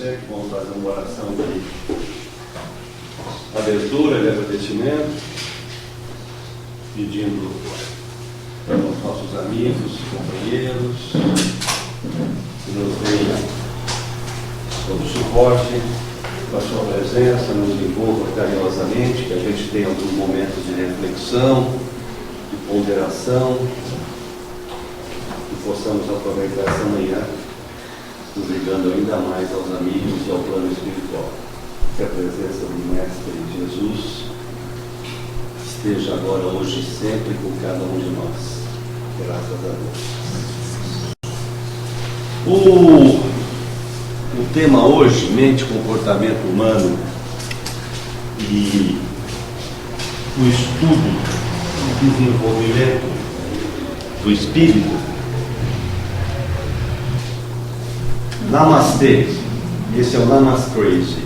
você, que vamos fazer uma oração de abertura, de agradecimento, pedindo aos nossos amigos, companheiros, que nos deem todo o suporte, com a sua presença, nos envolva carinhosamente, que a gente tenha alguns momentos de reflexão, de ponderação, e possamos aproveitar essa manhã, nos ligando ainda mais aos amigos e ao plano espiritual. Que a presença do Mestre Jesus esteja agora, hoje e sempre, com cada um de nós. Graças a Deus. O tema hoje, mente, comportamento humano e o estudo e desenvolvimento do espírito. Namastê. Esse é o Namaste.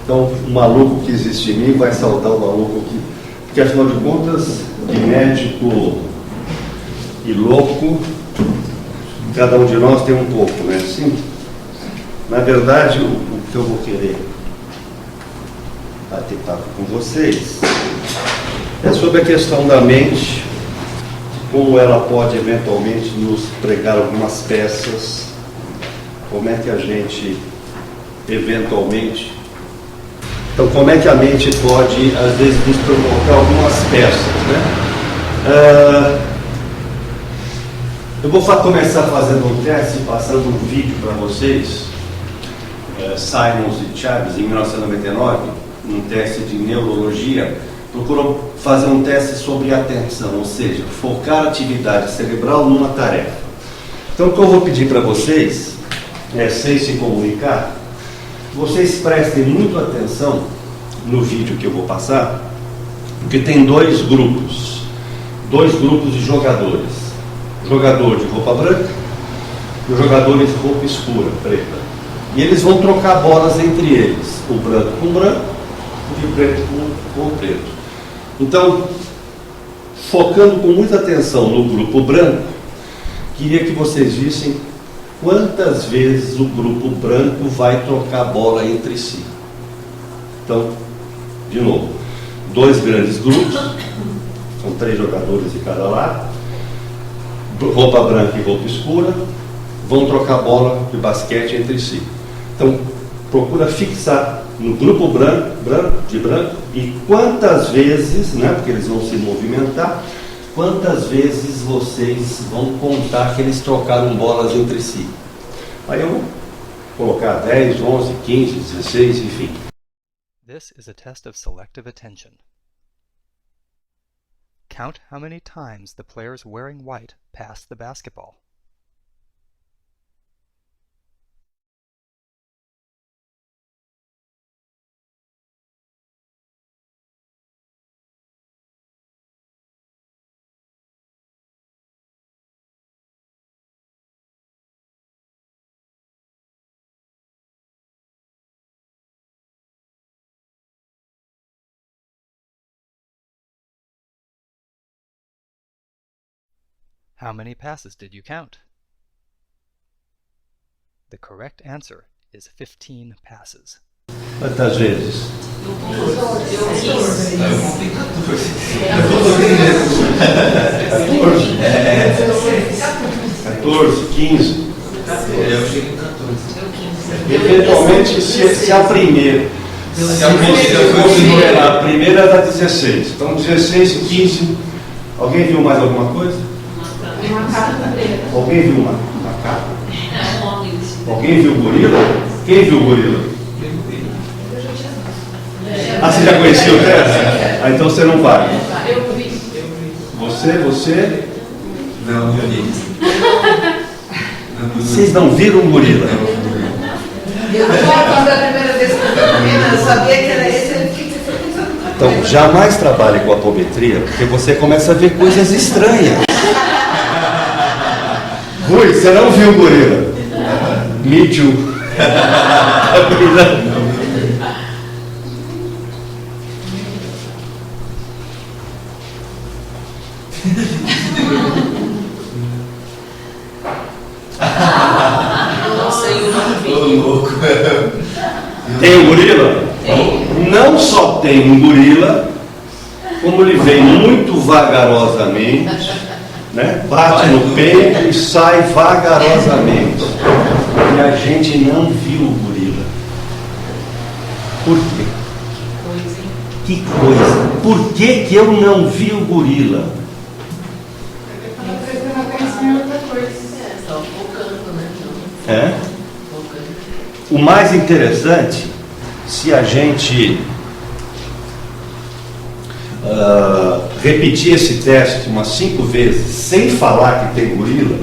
Então, o maluco que existe em mim vai saudar o maluco que... Porque, afinal de contas, de médico e louco, cada um de nós tem um pouco, né? Sim. Na verdade, o que eu vou querer bater papo com vocês é sobre a questão da mente, como ela pode eventualmente nos pregar algumas peças, como é que a gente eventualmente... Então, como é que a mente pode, às vezes, nos provocar algumas peças, né? Eu vou começar fazendo um teste, passando um vídeo para vocês. Simons e Chaves, em 1999, um teste de neurologia, procurou fazer um teste sobre atenção, ou seja, focar a atividade cerebral numa tarefa. Então, o que eu vou pedir para vocês, sem se comunicar, vocês prestem muito atenção no vídeo que eu vou passar, porque tem dois grupos de jogadores. O jogador de roupa branca e o jogador de roupa escura, preta. E eles vão trocar bolas entre eles, o branco com o branco e o preto com o preto. Então, focando com muita atenção no grupo branco, queria que vocês vissem quantas vezes o grupo branco vai trocar a bola entre si. Então, de novo, dois grandes grupos, são 3 jogadores de cada lado, roupa branca e roupa escura, vão trocar bola de basquete entre si. Então, procura fixar no grupo branco e quantas vezes, né, porque eles vão se movimentar, quantas vezes vocês vão contar que eles trocaram bolas entre si. Aí eu vou colocar 10, 11, 15, 16, enfim. This is a test of selective attention. Count how many times the players wearing white pass the basketball. How many passes did you count? The correct answer is 15 passes. Quantas vezes? 14, 15. Eu cheguei em 14. Eventualmente, se a primeira, a primeira dá 16. Então, 16 e 15. Alguém viu mais alguma coisa? Uma carta preta. Alguém viu uma macaco? Alguém viu o gorila? Quem viu o gorila? Ah, você já conhecia o teste? Ah, então você não vai. Eu vi. Você? Não, eu vi. Vocês não viram o gorila? Eu quando a primeira vez que eu sabia que era esse, ele fica. Então, jamais trabalhe com apometria, porque você começa a ver coisas estranhas. Rui, você não viu o gorila? Me too. Nossa, eu não vi. Ô, louco. Tem um gorila? Tem. Não só tem um gorila, como ele vem muito vagarosamente, né? Bate no peito e sai vagarosamente. E a gente não viu o gorila. Por quê? Coisa, hein? Que coisa! Por que que eu não vi o gorila? Estava prestando atenção em outra coisa. Estava focando, né? É? Focando. O mais interessante, se a gente repetir esse teste umas 5 vezes, sem falar que tem gorila,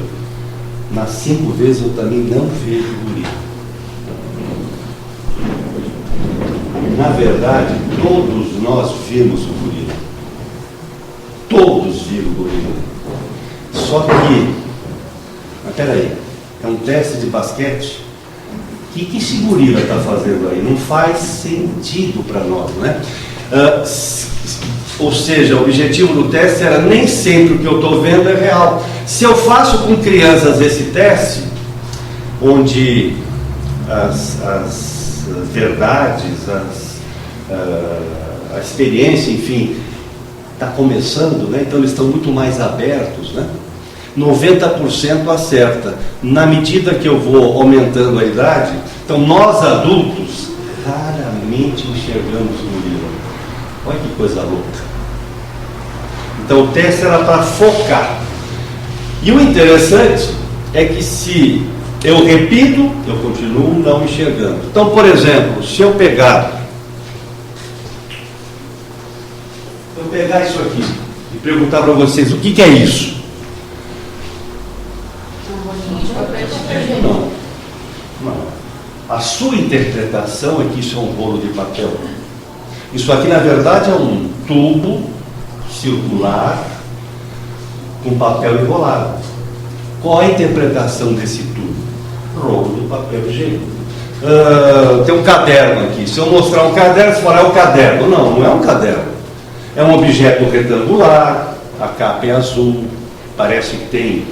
nas 5 vezes eu também não vejo gorila. Na verdade, todos nós vimos o gorila. Todos viram o gorila. Só que, mas peraí, é um teste de basquete? O que esse gorila está fazendo aí? Não faz sentido para nós, né? Ou seja, o objetivo do teste era nem sempre o que eu estou vendo é real. Se eu faço com crianças esse teste, onde as verdades, a experiência, enfim, está começando, né? Então eles estão muito mais abertos, né? 90% acerta. Na medida que eu vou aumentando a idade, então nós adultos raramente enxergamos o gorila. Olha que coisa louca. Então o teste era para focar. E o interessante é que se eu repito, eu continuo não enxergando. Então, por exemplo, se eu pegar isso aqui e perguntar para vocês o que é isso? Não. A sua interpretação é que isso é um rolo de papel. Isso aqui, na verdade, é um tubo circular com papel enrolado. Qual é a interpretação desse tubo? Rolo de papel higiênico. Tem um caderno aqui. Se eu mostrar um caderno, você falar é um caderno. Não, não é um caderno. É um objeto retangular, a capa é azul, parece que tem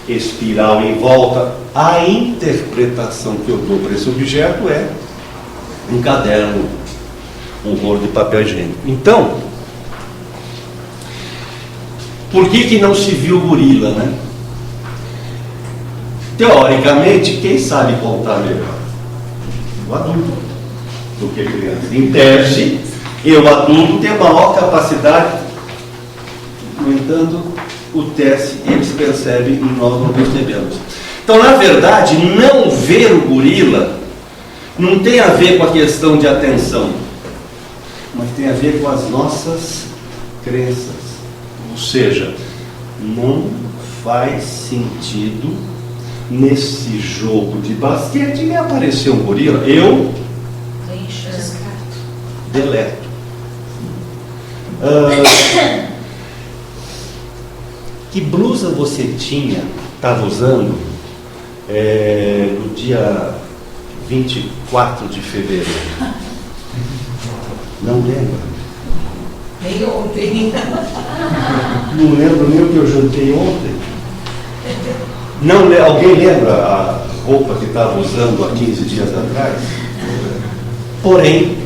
espiral em volta. A interpretação que eu dou para esse objeto é um caderno, um rolo de papel higiênico. Então, por que não se viu o gorila, né? Teoricamente, quem sabe contar melhor? O adulto do que a criança. Em tese, eu adulto tenho maior capacidade. No entanto, o teste eles percebem e nós não percebemos. Então, na verdade, não ver o gorila não tem a ver com a questão de atenção, mas tem a ver com as nossas crenças. Ou seja, não faz sentido nesse jogo de basquete me aparecer um gorila. Eu deleto. Que blusa você estava usando no dia 24 de fevereiro? Não lembro. Nem ontem. Não lembro nem o que eu jantei ontem. Não, alguém lembra a roupa que estava usando há 15 dias atrás? Porém,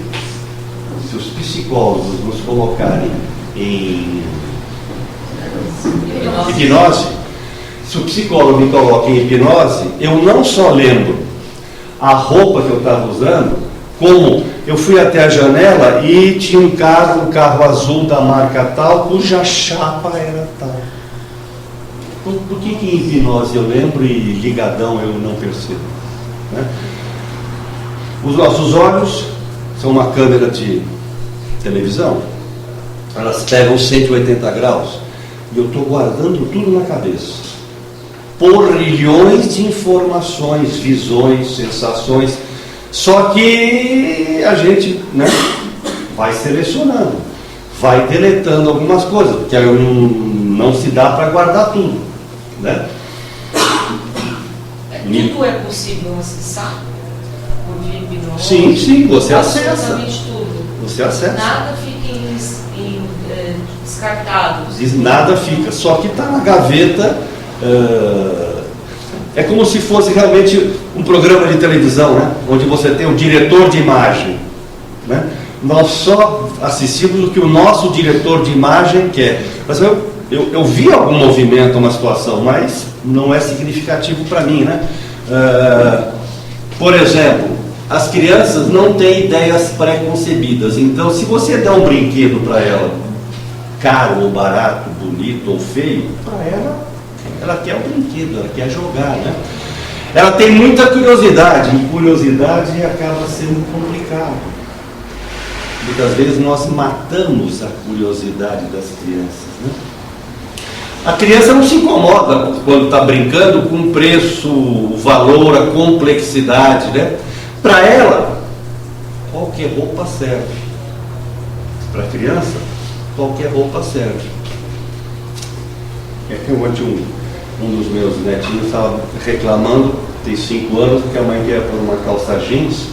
se os psicólogos nos colocarem em hipnose, se o psicólogo me coloca em hipnose, eu não só lembro a roupa que eu estava usando, como eu fui até a janela e tinha um carro azul da marca tal, cuja chapa era tal. Por que em hipnose eu lembro e ligadão eu não percebo? Né? Os nossos olhos são uma câmera de televisão, elas pegam 180 graus e eu estou guardando tudo na cabeça. Porrilhões de informações, visões, sensações. Só que a gente, né, vai selecionando, vai deletando algumas coisas, porque não se dá para guardar tudo, né? Tudo é possível acessar por via hipnose? Sim, você acessa. Absolutamente tudo. Você acessa. Nada fica descartado. Nada fica, só que está na gaveta. É como se fosse realmente um programa de televisão, né? Onde você tem um diretor de imagem, né? Nós só assistimos o que o nosso diretor de imagem quer. Mas eu vi algum movimento, uma situação, mas não é significativo para mim, né? Por exemplo, as crianças não têm ideias pré-concebidas. Então, se você der um brinquedo para ela, caro ou barato, bonito ou feio, para ela quer o brinquedo, ela quer jogar, né? Ela tem muita curiosidade, e curiosidade acaba sendo complicado. Muitas vezes nós matamos a curiosidade das crianças, né? A criança não se incomoda quando está brincando com o preço, o valor, a complexidade, né? Para ela, qualquer roupa serve. Para a criança, qualquer roupa serve. É que ontem um dos meus netinhos estava reclamando, tem 5 anos, porque a mãe quer pôr uma calça jeans,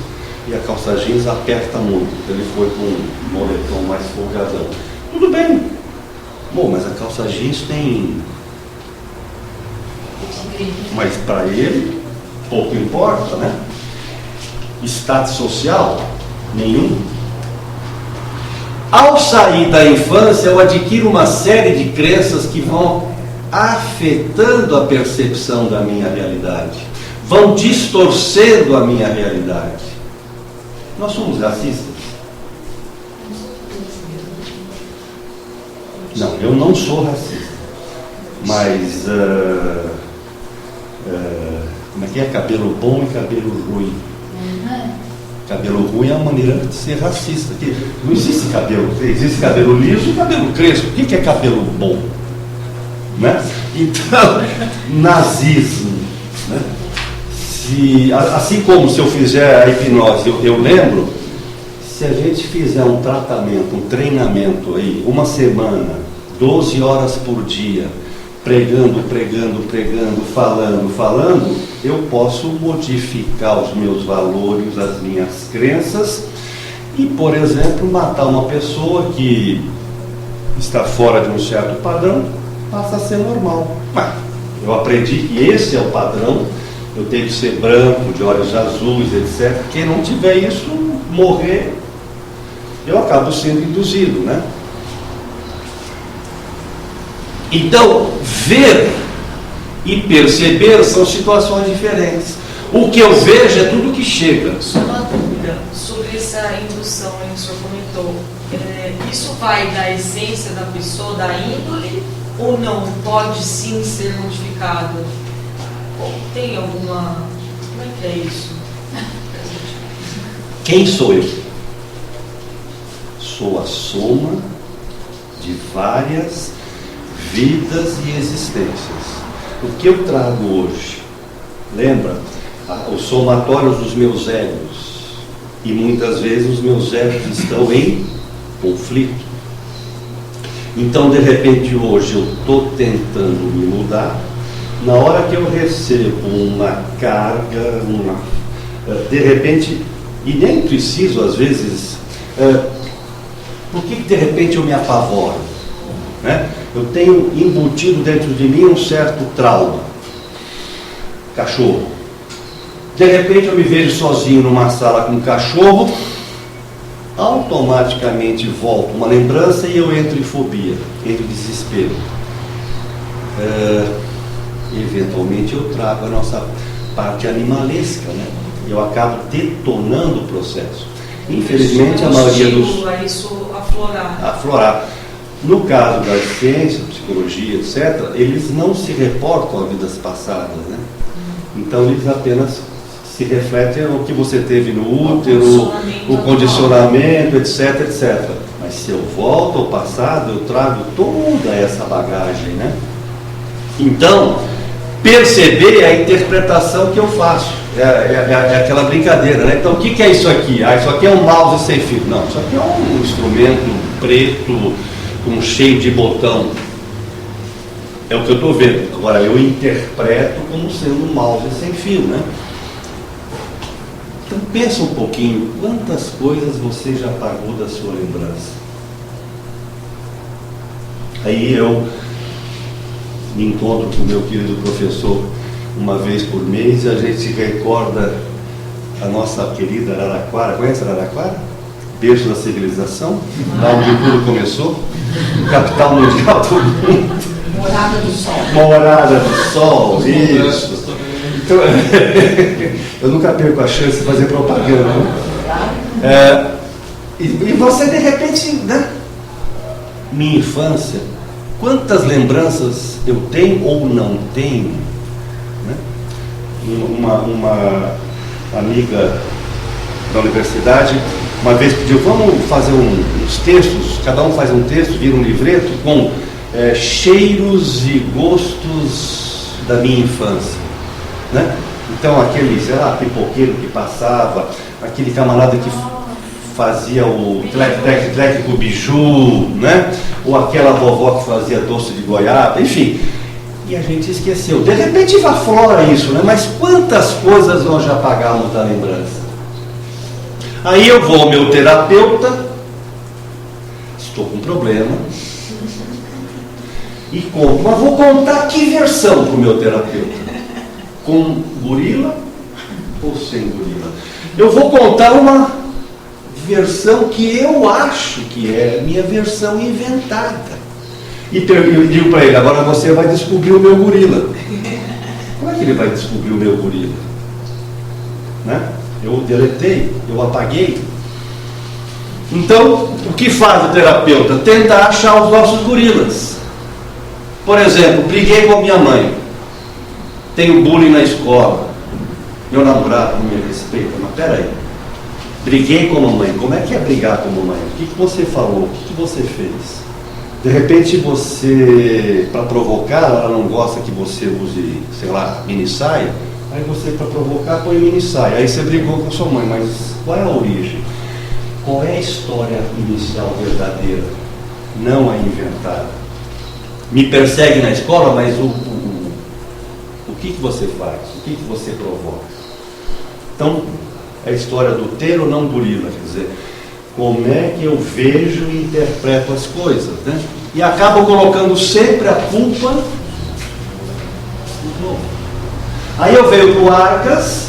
e a calça jeans aperta muito. Então ele foi com um moletom mais folgadão. Tudo bem. Bom, mas a calça jeans tem... Mas para ele, pouco importa, né? Status social? Nenhum. Ao sair da infância, eu adquiro uma série de crenças que vão afetando a percepção da minha realidade, vão distorcendo a minha realidade. Nós somos racistas? Não, eu não sou racista, mas como é que é? Cabelo bom e cabelo ruim. Cabelo ruim é uma maneira de ser racista. Não existe cabelo, existe cabelo liso e cabelo crespo. O que é cabelo bom? Né? Então, nazismo, né? Assim como se eu fizer a hipnose, eu lembro, se a gente fizer um tratamento, um treinamento aí, uma semana, 12 horas por dia, pregando, falando, eu posso modificar os meus valores, as minhas crenças e, por exemplo, matar uma pessoa que está fora de um certo padrão, passa a ser normal. Mas eu aprendi que esse é o padrão, eu tenho que ser branco, de olhos azuis, etc. Quem não tiver isso, morrer, eu acabo sendo induzido, né? Então, ver e perceber são situações diferentes. O que eu vejo é tudo que chega. Só uma dúvida sobre essa indução que o senhor comentou. Isso vai da essência da pessoa, da índole, ou não? Pode sim ser modificado? Ou tem alguma... Como é que é isso? Quem sou eu? Sou a soma de várias vidas e existências. O que eu trago hoje, lembra? Os somatórios dos meus egos. E muitas vezes os meus egos estão em conflito. Então, de repente, hoje eu estou tentando me mudar. Na hora que eu recebo uma carga, de repente, e nem preciso às vezes, por que de repente eu me apavoro? Né? Eu tenho embutido dentro de mim um certo trauma. Cachorro. De repente eu me vejo sozinho numa sala com um cachorro, automaticamente volta uma lembrança e eu entro em fobia, entro em desespero. Eventualmente eu trago a nossa parte animalesca, né? Eu acabo detonando o processo. Infelizmente a maioria dos... A isso aflorar. No caso das ciências, psicologia, etc., eles não se reportam a vidas passadas, né? Então eles apenas se refletem no que você teve no útero, o condicionamento, etc, etc. Mas se eu volto ao passado, eu trago toda essa bagagem, né? Então, perceber a interpretação que eu faço. É aquela brincadeira, né? Então, o que é isso aqui? Isso aqui é um mouse sem fio. Não, isso aqui é um instrumento preto, cheio de botão. É o que eu estou vendo. Agora, eu interpreto como sendo um mouse sem fio, né? Então, pensa um pouquinho. Quantas coisas você já apagou da sua lembrança? Aí eu me encontro com o meu querido professor uma vez por mês, a gente recorda a nossa querida Araraquara. Conhece Araraquara? Berço da civilização, lá onde tudo começou, capital mundial do mundo. Morada do Sol. Morada do Sol, isso. Então, eu nunca perco a chance de fazer propaganda. Né? E você, de repente, né? Minha infância, quantas lembranças eu tenho ou não tenho? Né? Uma amiga da universidade uma vez pediu, vamos fazer uns textos, cada um faz um texto, vira um livreto com cheiros e gostos da minha infância, né? Então aquele, sei lá, pipoqueiro que passava, aquele camarada que fazia o tlec com biju, né? Ou aquela vovó que fazia doce de goiaba, enfim. E a gente esqueceu. De repente aflora isso, né? Mas quantas coisas nós já apagamos da lembrança? Aí eu vou ao meu terapeuta, estou com um problema, e conto, mas vou contar que versão para o meu terapeuta? Com gorila ou sem gorila? Eu vou contar uma versão que eu acho que é a minha versão inventada. E eu digo para ele, agora você vai descobrir o meu gorila. Como é que ele vai descobrir o meu gorila? Né? Eu deletei, eu apaguei. Então, o que faz o terapeuta? Tentar achar os nossos gorilas. Por exemplo, briguei com a minha mãe. Tenho bullying na escola. Meu namorado não me respeita. Mas peraí. Briguei com a mamãe. Como é que é brigar com a mamãe? O que você falou? O que você fez? De repente você, para provocar, ela não gosta que você use, sei lá, mini saia. Aí você, para provocar, põe mini saia. Aí você brigou com a sua mãe. Mas qual é a origem? Qual é a história inicial verdadeira? Não a inventada. Me persegue na escola, mas o que você faz? O que você provoca? Então, é a história do ter ou não gorila, quer dizer, como é que eu vejo e interpreto as coisas, né? E acabo colocando sempre a culpa no novo. Aí eu venho para o Arcas,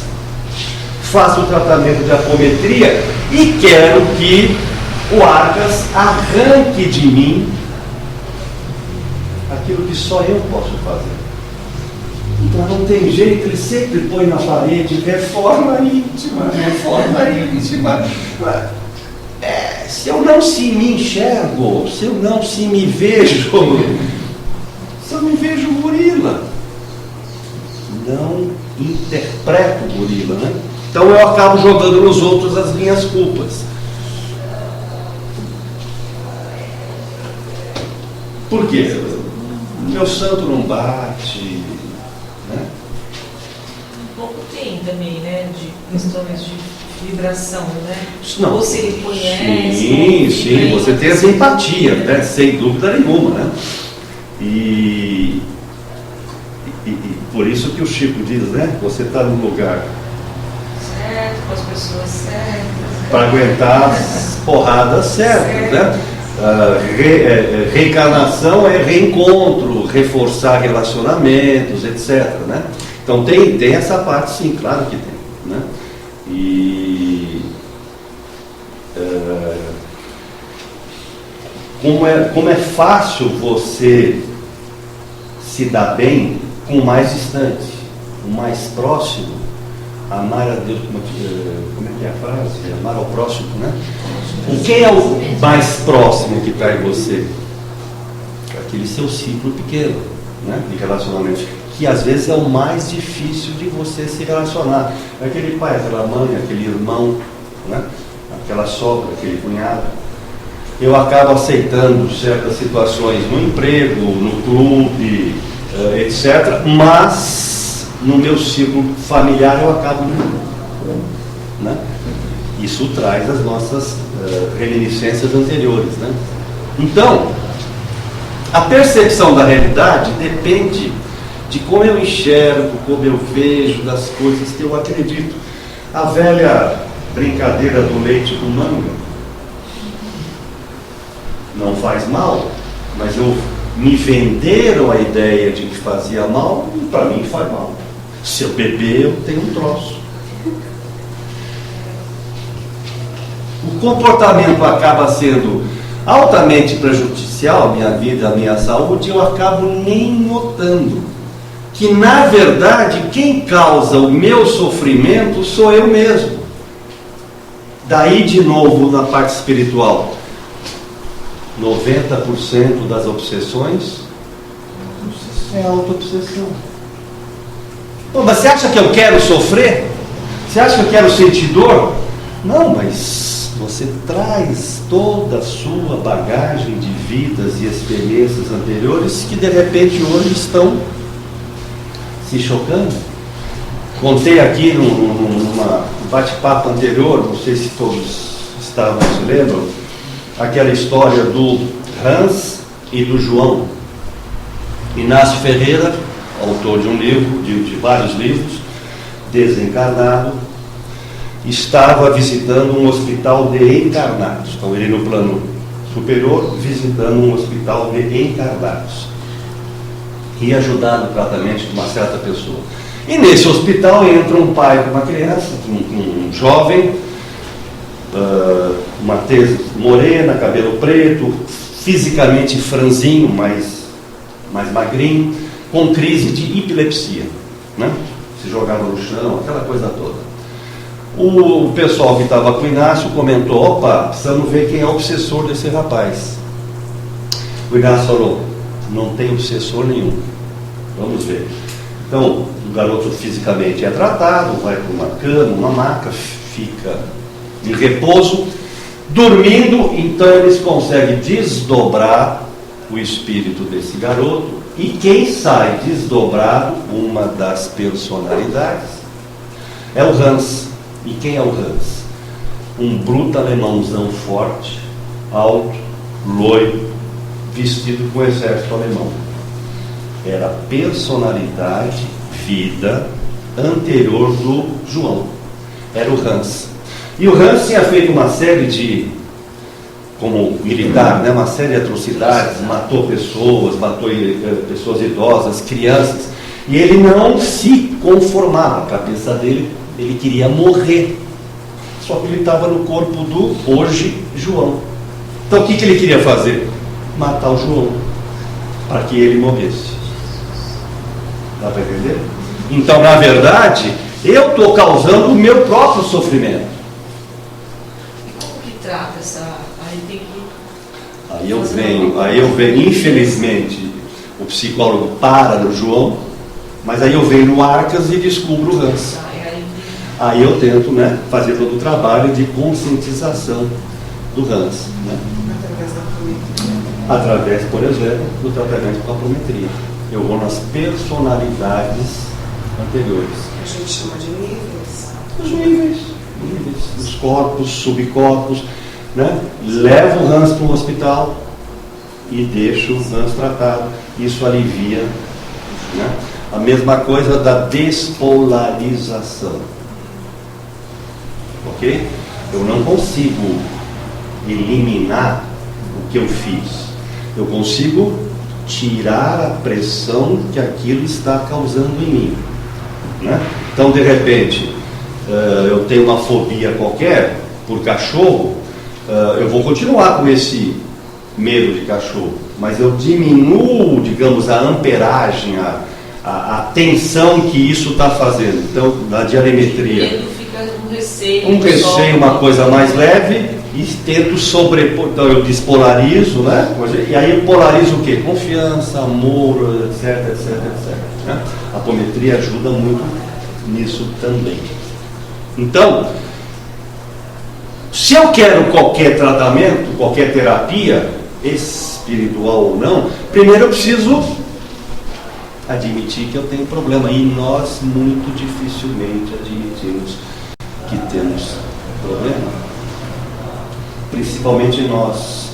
faço o tratamento de apometria e quero que o Arcas arranque de mim aquilo que só eu posso fazer. Então não tem jeito, ele sempre põe na parede reforma íntima, reforma íntima. Se eu não se me enxergo, se eu não se me vejo, se eu me vejo gorila, não interpreto gorila, né? Então eu acabo jogando nos outros as minhas culpas. Por quê? Meu santo não bate, né? Um pouco tem também, né, de questões de vibração, né? Não. Você reconhece. Sim, você tem essa empatia, né? Sem dúvida nenhuma, né? E por isso que o Chico diz, né? Você está no lugar certo, com as pessoas certas. para aguentar as porradas certas, né? Reencarnação é reencontro, reforçar relacionamentos, etc. Né? Então tem essa parte, sim, claro que tem. Né? E como é fácil você se dar bem com o mais distante, o mais próximo, amar a Deus, como é que é a frase? Amar ao próximo, né? Quem é o mais próximo que está em você? Aquele seu ciclo pequeno, né? De relacionamento, que às vezes é o mais difícil de você se relacionar. Aquele pai, aquela mãe, aquele irmão, né? Aquela sogra, aquele cunhado. Eu acabo aceitando certas situações no emprego, no clube, etc. Mas no meu ciclo familiar eu acabo, né? Isso traz as nossas reminiscências anteriores, né? Então, a percepção da realidade depende de como eu enxergo, como eu vejo, das coisas que eu acredito. A velha brincadeira do leite com manga não faz mal, mas me venderam a ideia de que fazia mal e para mim faz mal. Se eu beber, eu tenho um troço. O comportamento acaba sendo altamente prejudicial à minha vida, à minha saúde, eu acabo nem notando que, na verdade, quem causa o meu sofrimento sou eu mesmo. Daí, de novo, na parte espiritual, 90% das obsessões é auto-obsessão. Pô, mas você acha que eu quero sofrer? Você acha que eu quero sentir dor? Não, mas você traz toda a sua bagagem de vidas e experiências anteriores que de repente hoje estão se chocando. Contei aqui num bate-papo anterior, não sei se todos se lembram, aquela história do Hans e do João. Inácio Ferreira, autor de um livro, de vários livros, desencarnado, estava visitando um hospital de encarnados. Então ele no plano superior, visitando um hospital de encarnados, e ajudar no tratamento de uma certa pessoa. E nesse hospital entra um pai com uma criança, um jovem, uma tez morena, cabelo preto, fisicamente franzinho, mais magrinho, com crise de epilepsia, né? Se jogava no chão, aquela coisa toda. O pessoal que estava com o Inácio comentou: opa, precisamos ver quem é o obsessor desse rapaz. O Inácio falou: não tem obsessor nenhum, vamos ver. Então o garoto fisicamente é tratado, vai para uma cama, uma maca, fica em repouso, dormindo. Então eles conseguem desdobrar o espírito desse garoto, e quem sai desdobrado, uma das personalidades, é o Hans. E quem é o Hans? Um bruto alemãozão forte, alto, loiro, vestido com o exército alemão. Era a personalidade, vida anterior do João. Era o Hans. E o Hans tinha feito uma série de, como militar, né, uma série de atrocidades, matou pessoas, matou pessoas idosas, crianças, e ele não se conformava. A cabeça dele, ele queria morrer, só que ele estava no corpo do hoje João. Então o que ele queria fazer? Matar o João, para que ele morresse. Dá para entender? Então, na verdade, eu estou causando o meu próprio sofrimento. E como que trata essa... Aí tem que... Aí eu venho, infelizmente, o psicólogo para no João, mas aí eu venho no Arcas e descubro o Hans. Aí eu tento, né, fazer todo o trabalho de conscientização do Hans, né? Através, por exemplo, do tratamento com a apometria. Eu vou nas personalidades anteriores. A gente chama de níveis. Os níveis, os corpos, subcorpos, né? Levo o Hans para um hospital e deixo o Hans tratado. Isso alivia, né? A mesma coisa da despolarização. Ok? Eu não consigo eliminar o que eu fiz. Eu consigo tirar a pressão que aquilo está causando em mim, né? Então, de repente, eu tenho uma fobia qualquer por cachorro, eu vou continuar com esse medo de cachorro, mas eu diminuo, digamos, a amperagem, a tensão que isso está fazendo. Então, na dialemetria, um receio, uma coisa mais leve, e tento sobrepor. Então eu despolarizo, né? E aí eu polarizo o quê? Confiança, amor, etc, etc, etc, né? A apometria ajuda muito nisso também. Então, se eu quero qualquer tratamento, qualquer terapia, espiritual ou não, primeiro eu preciso admitir que eu tenho problema. E nós muito dificilmente admitimos que temos problema. Principalmente nós,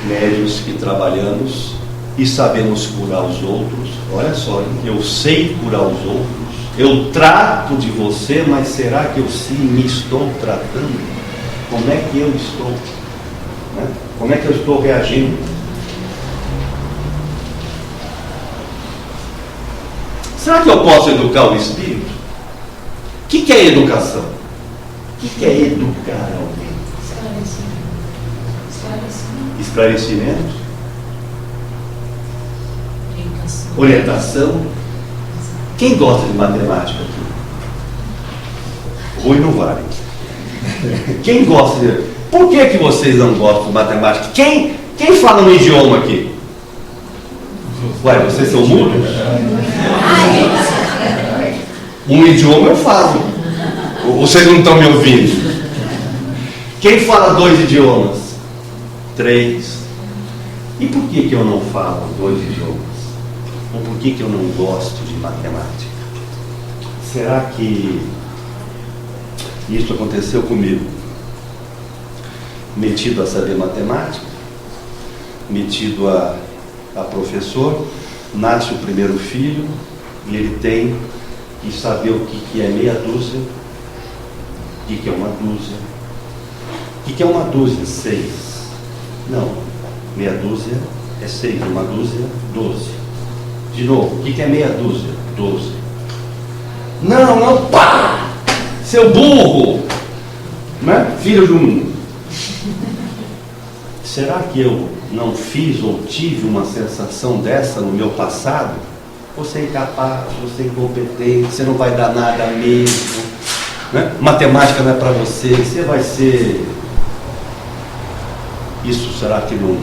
médios que trabalhamos e sabemos curar os outros. Olha só, eu sei curar os outros, eu trato de você, mas será que eu sim me estou tratando? Como é que eu estou? Né? Como é que eu estou reagindo? Será que eu posso educar o espírito? O que é educação? O que é educar alguém? Esclarecimento? Orientação? Quem gosta de matemática aqui? Rui não vale. Quem gosta de... Por que vocês não gostam de matemática? Quem fala um idioma aqui? Ué, vocês são mudos? Um idioma eu falo. Vocês não estão me ouvindo. Quem fala 2 idiomas? 3. E por que eu não falo 2 idiomas? Ou por que eu não gosto de matemática? Será que isso aconteceu comigo? Metido a saber matemática, metido a professor, nasce o primeiro filho e ele tem que saber o que é meia dúzia, o que é uma dúzia, o que é uma dúzia? 6. Não, meia dúzia é 6, uma dúzia, 12. De novo, o que é meia dúzia? 12. Não, pá! Seu burro! Né? Filho de um... Será que eu não fiz ou tive uma sensação dessa no meu passado? Você é incapaz, você é incompetente, você não vai dar nada mesmo, né? Matemática não é para você vai ser... Isso será que não...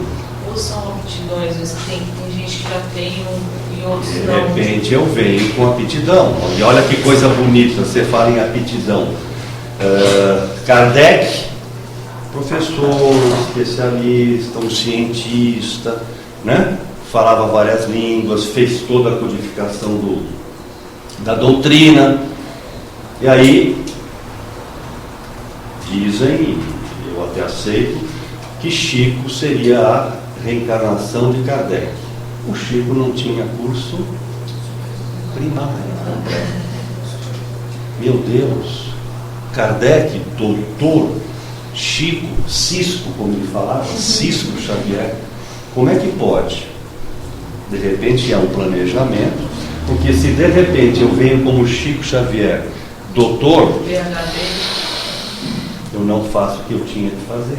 Ou são aptidões, tem gente que já tem e outros De não. repente eu venho com aptidão. E olha que coisa bonita, você fala em aptidão. Kardec, professor, especialista, um cientista, né? Falava várias línguas, fez toda a codificação da doutrina. E aí, dizem, eu até aceito, que Chico seria a reencarnação de Kardec. O Chico não tinha curso primário. Meu Deus, Kardec, doutor, Chico, Cisco, como ele falava, Cisco Xavier, como é que pode? De repente é um planejamento, porque se de repente eu venho como Chico Xavier, doutor, eu não faço o que eu tinha que fazer.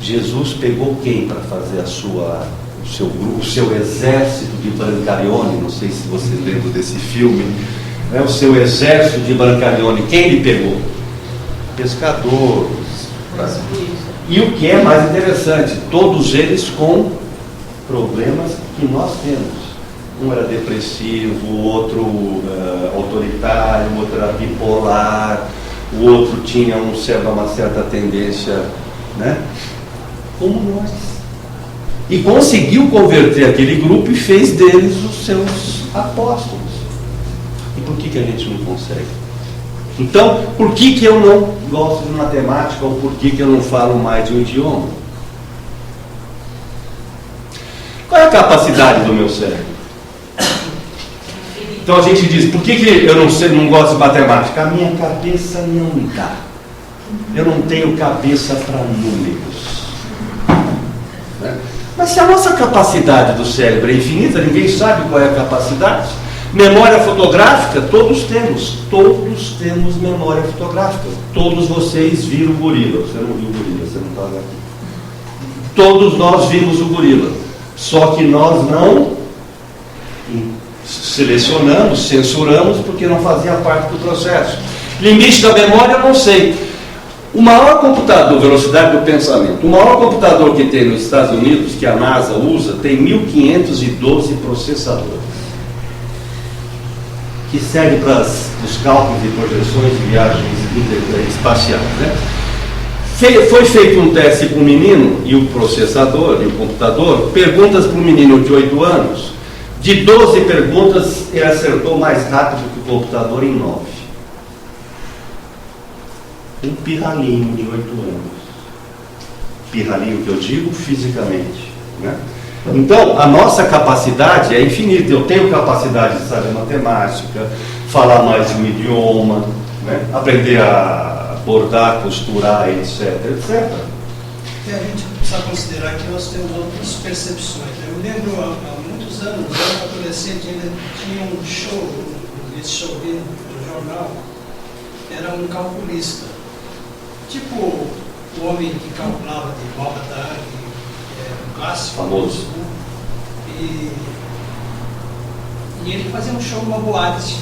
Jesus pegou quem para fazer o seu exército de Brancaleone? Não sei se vocês lembram desse filme, né? O seu exército de Brancaleone, quem ele pegou? Pescadores. E o que é mais interessante, todos eles com problemas que nós temos. Um era depressivo, o outro autoritário, o outro era bipolar, o outro tinha uma certa tendência, né? Como nós. E conseguiu converter aquele grupo e fez deles os seus apóstolos. E por que a gente não consegue? Então, por que eu não gosto de matemática ou por que eu não falo mais de um idioma? Qual é a capacidade do meu cérebro? Então a gente diz, por que eu não gosto de matemática? A minha cabeça não dá. Eu não tenho cabeça para números. Né? Mas se a nossa capacidade do cérebro é infinita, ninguém sabe qual é a capacidade. Memória fotográfica, todos temos memória fotográfica. Todos vocês viram o gorila. Você não viu o gorila, você não estava aqui. Todos nós vimos o gorila. Só que nós não selecionamos, censuramos, porque não fazia parte do processo. Limite da memória, eu não sei. O maior computador, velocidade do pensamento, o maior computador que tem nos Estados Unidos, que a NASA usa, tem 1512 processadores, que serve para os cálculos e projeções de viagens espaciais, né? Foi feito um teste com o menino e o processador, e o computador, perguntas para um menino de 8 anos, de 12 perguntas ele acertou mais rápido que o computador em 9. Um pirralhinho de 8 anos. Pirralhinho que eu digo fisicamente, né? Então, a nossa capacidade é infinita. Eu tenho capacidade de saber matemática, falar mais de um idioma, né? Aprender a bordar, costurar, etc, etc. E a gente precisa considerar que nós temos outras percepções. Eu lembro há muitos anos, eu era adolescente, ainda tinha um show, esse show no jornal, era um calculista. Tipo o homem que calculava de Malbatang, que é um clássico. Famoso. E ele fazia um show numa boate.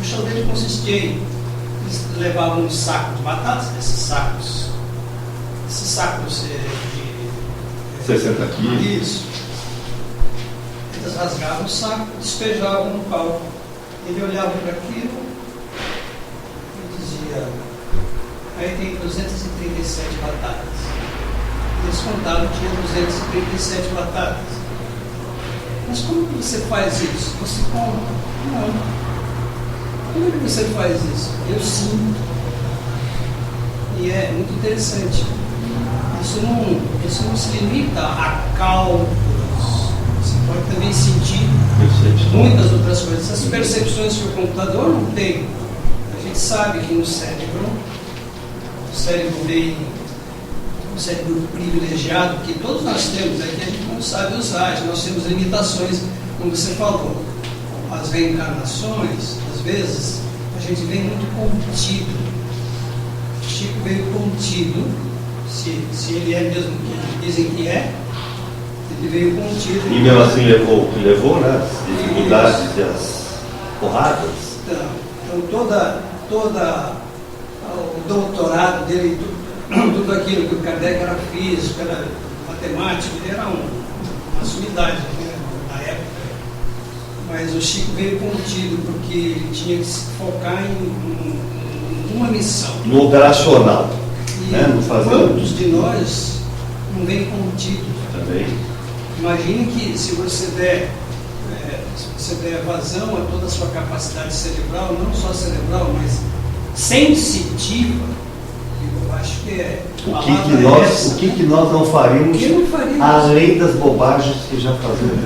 O show dele consistia em eles levavam um saco de batatas, esses sacos de 60 quilos. isso. Eles rasgavam o saco, despejavam no palco. Ele olhava para aquilo e dizia: aí tem 237 batatas. Eles contavam que tinha 237 batatas. Mas como que você faz isso? Você conta? Não. Como é que você faz isso? Eu sinto. E é muito interessante. Isso não se limita a cálculos. Você pode também sentir muitas outras coisas. Essas percepções que o computador não tem. A gente sabe que no cérebro, o cérebro privilegiado, que todos nós temos, é que a gente não sabe usar, nós temos limitações, como você falou. As reencarnações, às vezes, a gente vem muito contido. O Chico veio contido, se ele é mesmo o que dizem que é, ele veio contido. E mesmo assim levou, né? As dificuldades e as porradas. Então toda o doutorado dele, tudo aquilo que o Kardec era físico, era matemático, ele era uma sumidade, né, na época. Mas o Chico veio contido, porque ele tinha que se focar em uma missão. No operacional. E né? No fazer. Quantos de nós não vem contido? Também. Imagine que se você der vazão a toda a sua capacidade cerebral, não só cerebral, mas sensitiva, eu acho que é. O que nós não faríamos, além das bobagens que já fazemos?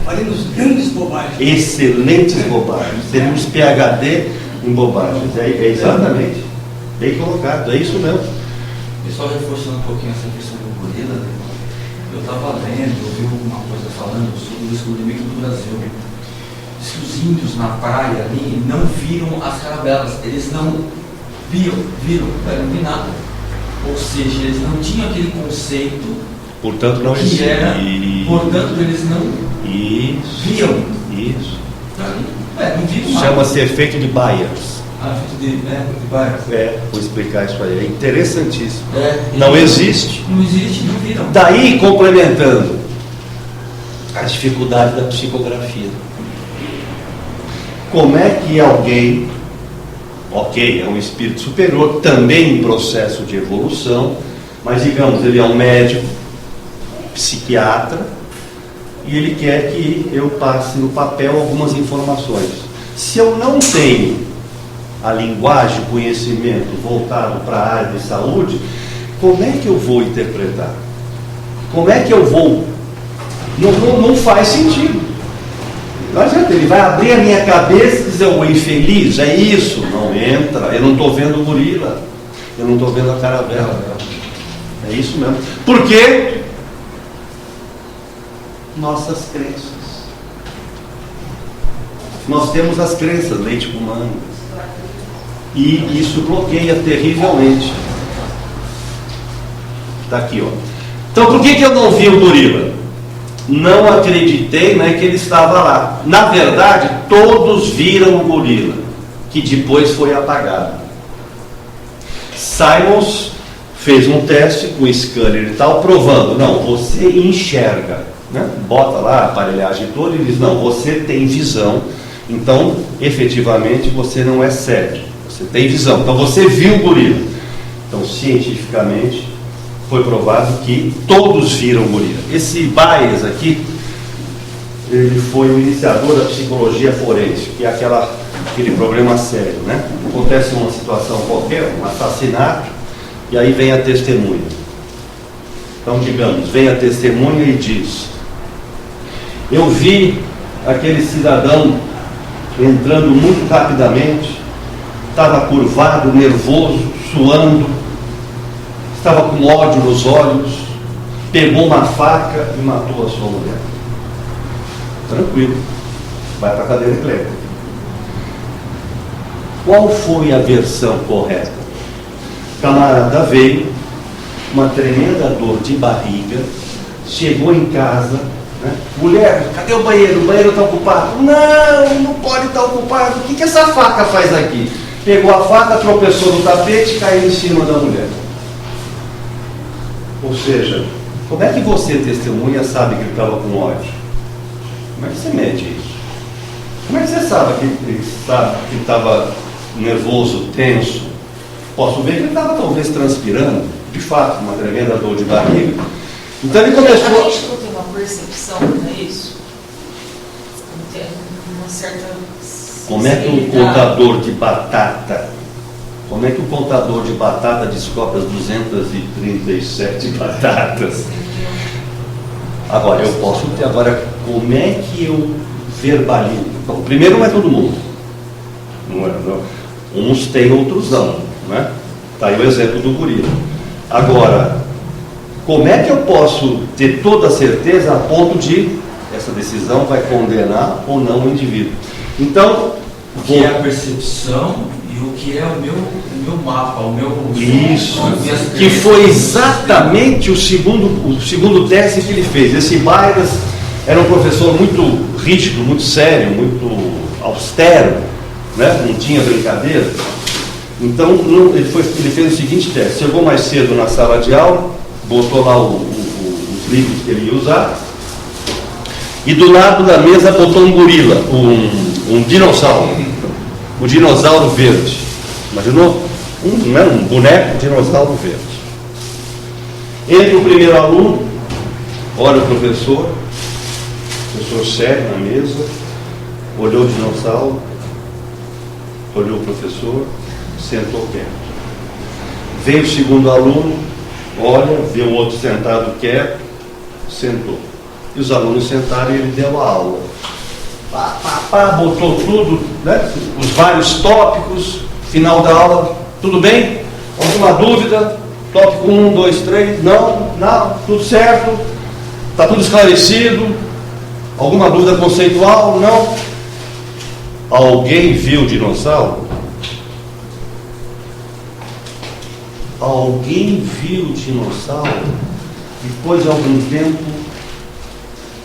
Faríamos grandes bobagens. Excelentes bobagens. Seríamos PhD em bobagens. É exatamente. Bem colocado, é isso mesmo. E só reforçando um pouquinho essa questão do gorila, né? Eu estava lendo, eu vi alguma coisa falando sobre o descobrimento do Brasil. Diz que os índios na praia ali não viram as caravelas, eles não viram, não vi nada. Ou seja, eles não tinham aquele conceito, Portanto, não que existe. era, portanto, eles não viam. Isso. Não viram nada. Chama-se efeito de Bayers. Efeito de Bayers. Vou explicar isso aí. É interessantíssimo. Não Não existe. Não existe, não viram. Daí, complementando a dificuldade da psicografia. Como é que alguém, ok, é um espírito superior, também em processo de evolução, mas digamos, ele é um médico, psiquiatra, e ele quer que eu passe no papel algumas informações. Se eu não tenho a linguagem, o conhecimento voltado para a área de saúde, como é que eu vou interpretar? Como é que eu vou? Não faz sentido. Não adianta, ele vai abrir a minha cabeça e dizer: o infeliz, é isso. Não entra, eu não estou vendo o gorila, eu não estou vendo a caravela. É isso mesmo. Por quê? Nossas crenças. Nós temos as crenças, leite com manga. E isso bloqueia terrivelmente. Está aqui, ó. Então, por que eu não vi o gorila? Não acreditei, né, que ele estava lá. Na verdade, todos viram o gorila, que depois foi apagado. Simons fez um teste com scanner e tal, provando: não, você enxerga, né? Bota lá a aparelhagem toda e diz: não, você tem visão, então efetivamente você não é cego, você tem visão, então você viu o gorila. Então, cientificamente foi provado que todos viram o gorila. Esse Bayes aqui, ele foi o iniciador da psicologia forense, que é aquele problema sério, né? Acontece uma situação qualquer, um assassinato, e aí vem a testemunha. Então, digamos, vem a testemunha e diz: eu vi aquele cidadão entrando muito rapidamente, estava curvado, nervoso, suando, estava com ódio nos olhos, pegou uma faca e matou a sua mulher. Tranquilo, vai para a cadeira elétrica. Qual foi a versão correta? O camarada veio, uma tremenda dor de barriga, chegou em casa, né? Mulher, cadê o banheiro? O banheiro está ocupado. Não, não pode estar ocupado. O que essa faca faz aqui? Pegou a faca, tropeçou no tapete e caiu em cima da mulher. Ou seja, como é que você, testemunha, sabe que ele estava com ódio? Como é que você mede isso? Como é que você sabe que ele estava nervoso, tenso? Posso ver que ele estava talvez transpirando, de fato, uma tremenda dor de barriga. Então ele começou... A gente não tem uma percepção, não é isso? Não tem uma certa... Como é que um contador de batata, como é que o contador de batata descobre as 237 batatas? Agora, eu posso ter... Agora, como é que eu verbalizo? Bom, primeiro não é todo mundo. Não é, não. Uns têm, outros não. Né? Está aí o exemplo do gorila. Agora, como é que eu posso ter toda a certeza a ponto de essa decisão vai condenar ou não o indivíduo? Então, o que é a percepção e o que é o meu mapa, o meu... Isso, que foi exatamente o segundo teste que ele fez. Esse Byers era um professor muito rígido, muito sério, muito austero, né? Não tinha brincadeira. Então, ele fez o seguinte teste: chegou mais cedo na sala de aula, botou lá os livros que ele ia usar, e do lado da mesa botou um gorila, um dinossauro, o dinossauro verde. Imaginou? Um boneco dinossauro verde. Entra o primeiro aluno, olha o professor sério na mesa, olhou o dinossauro, olhou o professor, sentou quieto. Veio o segundo aluno, olha, viu o outro sentado quieto, sentou. E os alunos sentaram e ele deu a aula. Botou tudo, né? Os vários tópicos, final da aula, tudo bem? Alguma dúvida? Tópico 1, 2, 3, não, tudo certo, está tudo esclarecido. Alguma dúvida conceitual? Não. Alguém viu o dinossauro? Alguém viu o dinossauro? Depois de algum tempo,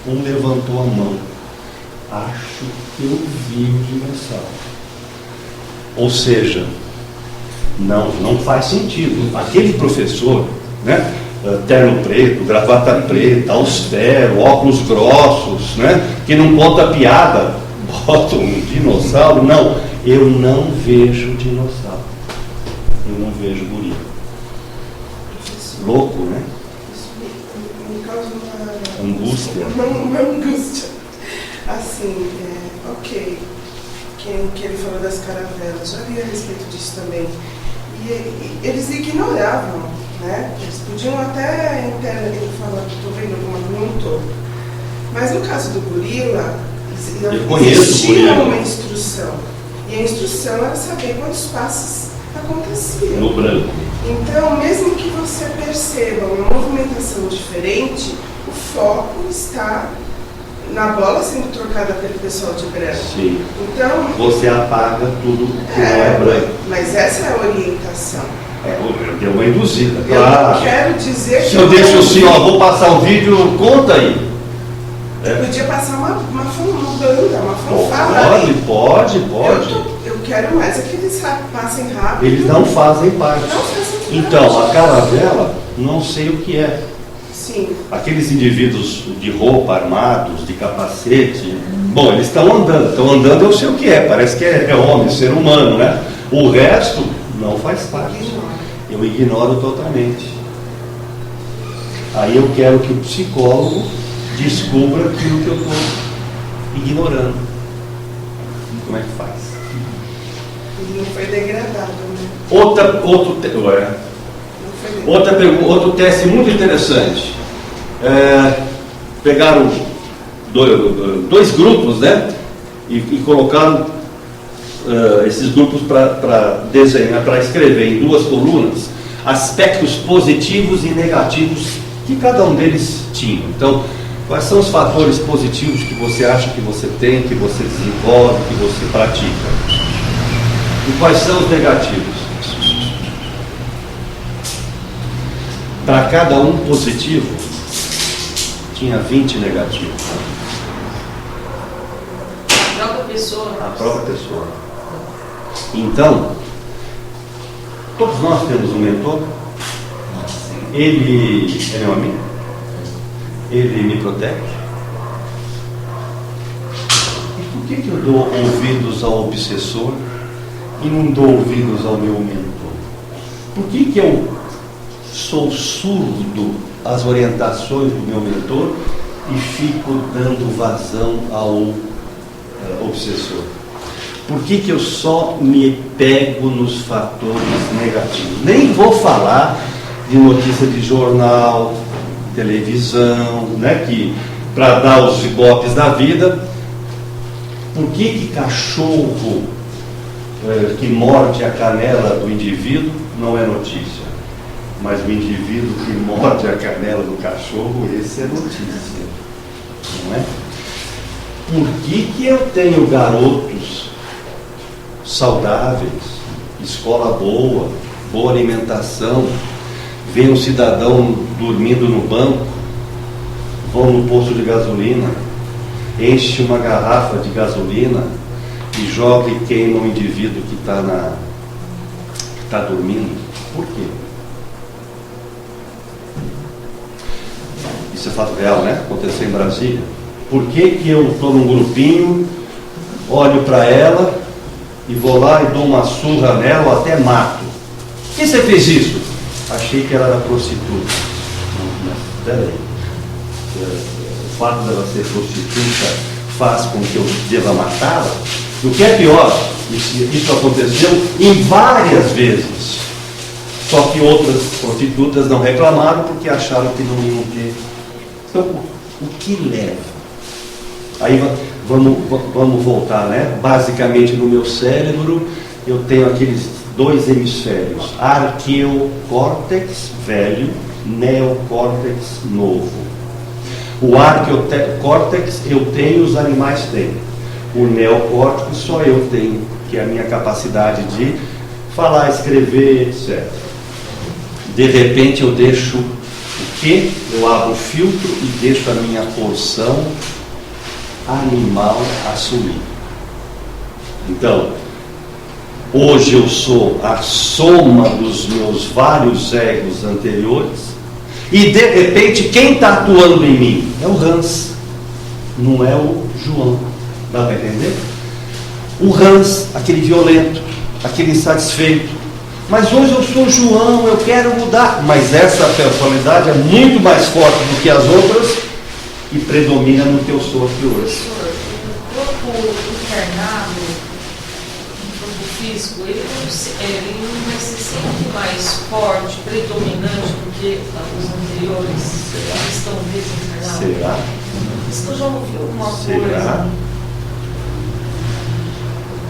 um levantou a mão. Acho que eu vi o dinossauro. Ou seja, não faz sentido. Aquele professor, né? Terno preto, gravata preta, austero, óculos grossos, né? Que não conta piada, bota um dinossauro. Não, eu não vejo dinossauro. Eu não vejo gorila. Louco, né? Me causa uma angústia. Uma angústia. Assim, ok. Que ele falou das caravelas, já vi a respeito disso também. E eles ignoravam, né? Eles podiam até, ele falou, estou vendo alguma, não estou. Mas no caso do gorila, existia uma instrução. E a instrução era saber quantos passos aconteciam. No branco. Então, mesmo que você perceba uma movimentação diferente, o foco está na bola sendo trocada pelo pessoal de branco. Sim. Então, você apaga tudo que não é branco. Mas essa é a orientação. Deu uma induzida. Eu não quero dizer que... Se eu deixo assim, vou passar o vídeo, conta aí. Podia passar uma banda, uma fanfarra. Pode. Eu quero mais é que eles passem rápido. Eles não fazem parte. Não fazem parte. Então, a caravela, não sei o que é. Sim. Aqueles indivíduos de roupa, armados, de capacete, bom, eles estão andando eu sei o que é, parece que é homem, ser humano, né? O resto não faz parte. Eu ignoro totalmente. Aí eu quero que o psicólogo descubra aquilo que eu estou ignorando. Como é que faz? Ele não foi degradado, né? Outro teste muito interessante. Pegaram dois grupos, né? E colocaram esses grupos para desenhar, para escrever em duas colunas aspectos positivos e negativos que cada um deles tinha. Então, quais são os fatores positivos que você acha que você tem, que você desenvolve, que você pratica? E quais são os negativos? Para cada um positivo, tinha 20 negativos. A própria pessoa. A própria pessoa. Então, todos nós temos um mentor. Ele é meu amigo. Ele me protege. E por que eu dou ouvidos ao obsessor e não dou ouvidos ao meu mentor? Por que eu sou surdo às orientações do meu mentor e fico dando vazão ao obsessor? Por que eu só me pego nos fatores negativos? Nem vou falar de notícia de jornal, televisão, né, que para dar os golpes da vida. Por que cachorro que morde a canela do indivíduo não é notícia? Mas o indivíduo que morde a canela do cachorro, esse é notícia, não é? Por que eu tenho garotos saudáveis, escola boa, boa alimentação, vem um cidadão dormindo no banco, vão no posto de gasolina, enche uma garrafa de gasolina e joga e queima o indivíduo que está dormindo? Por quê? Isso é fato real, né? Aconteceu em Brasília. Por que eu estou num grupinho, olho para ela e vou lá e dou uma surra nela ou até mato? Por que você fez isso? Achei que ela era prostituta. Mas peraí. O fato dela ser prostituta faz com que eu deva matá-la? O que é pior, isso aconteceu em várias vezes. Só que outras prostitutas não reclamaram porque acharam que não iam ter. Então, o que leva? Aí vamos voltar, né? Basicamente no meu cérebro eu tenho aqueles dois hemisférios: arqueocórtex velho, neocórtex novo. O arqueocórtex eu tenho, os animais têm. O neocórtex só eu tenho, que é a minha capacidade de falar, escrever, etc. De repente eu deixo o quê? Eu abro o filtro e deixo a minha porção animal assumir. Então, hoje eu sou a soma dos meus vários egos anteriores e de repente quem está atuando em mim é o Hans, não é o João. Dá para entender? O Hans, aquele violento, aquele insatisfeito. Mas hoje eu sou João, eu quero mudar. Mas essa personalidade é muito mais forte do que as outras e predomina no que eu sou aqui hoje. O corpo encarnado, o corpo físico, ele não vai ser sempre mais forte, predominante do que os anteriores que estão desencarnados? Será? Isso que eu já ouvi alguma Será? coisa.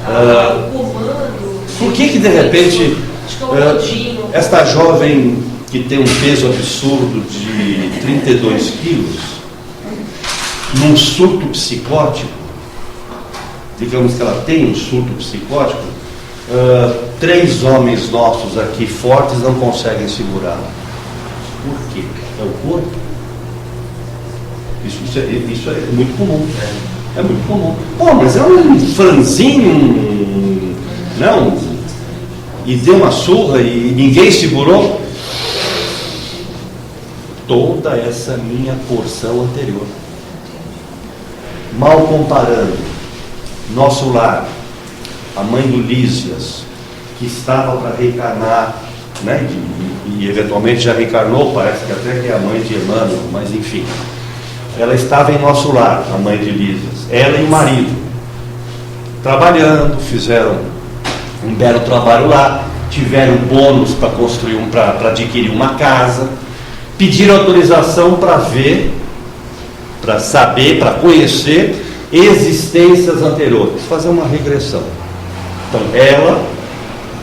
O comando. Por que de repente Acho que é o Odino. esta jovem que tem um peso absurdo de 32 quilos, num surto psicótico, digamos que ela tem um surto psicótico, 3 homens nossos aqui fortes não conseguem segurá-la? Por quê? É o corpo? Isso é muito comum. É muito comum. Pô, mas é um franzinho, não, e deu uma surra e ninguém segurou. Toda essa minha porção anterior. Mal comparando, nosso lar, a mãe do Lísias, que estava para reencarnar, né, e eventualmente já reencarnou, parece que até que é a mãe de Emmanuel, mas enfim. Ela estava em nosso lar, a mãe de Lísias, ela e o marido, trabalhando, fizeram um belo trabalho lá, tiveram bônus para construir para adquirir uma casa, pediram autorização para ver, para saber, para conhecer existências anteriores, fazer uma regressão. Então ela,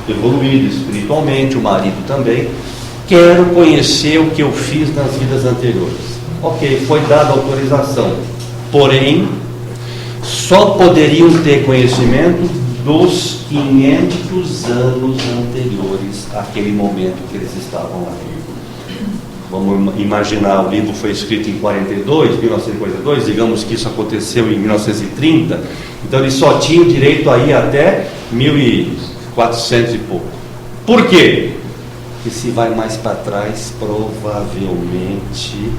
evoluída espiritualmente, o marido também, quero conhecer o que eu fiz nas vidas anteriores. Ok, foi dada autorização, porém só poderiam ter conhecimento dos 500 anos anteriores àquele momento que eles estavam lá. Vamos imaginar, o livro foi escrito em 1942, digamos que isso aconteceu em 1930, então eles só tinham direito a ir até 1400 e pouco. Por quê? Porque se vai mais para trás, provavelmente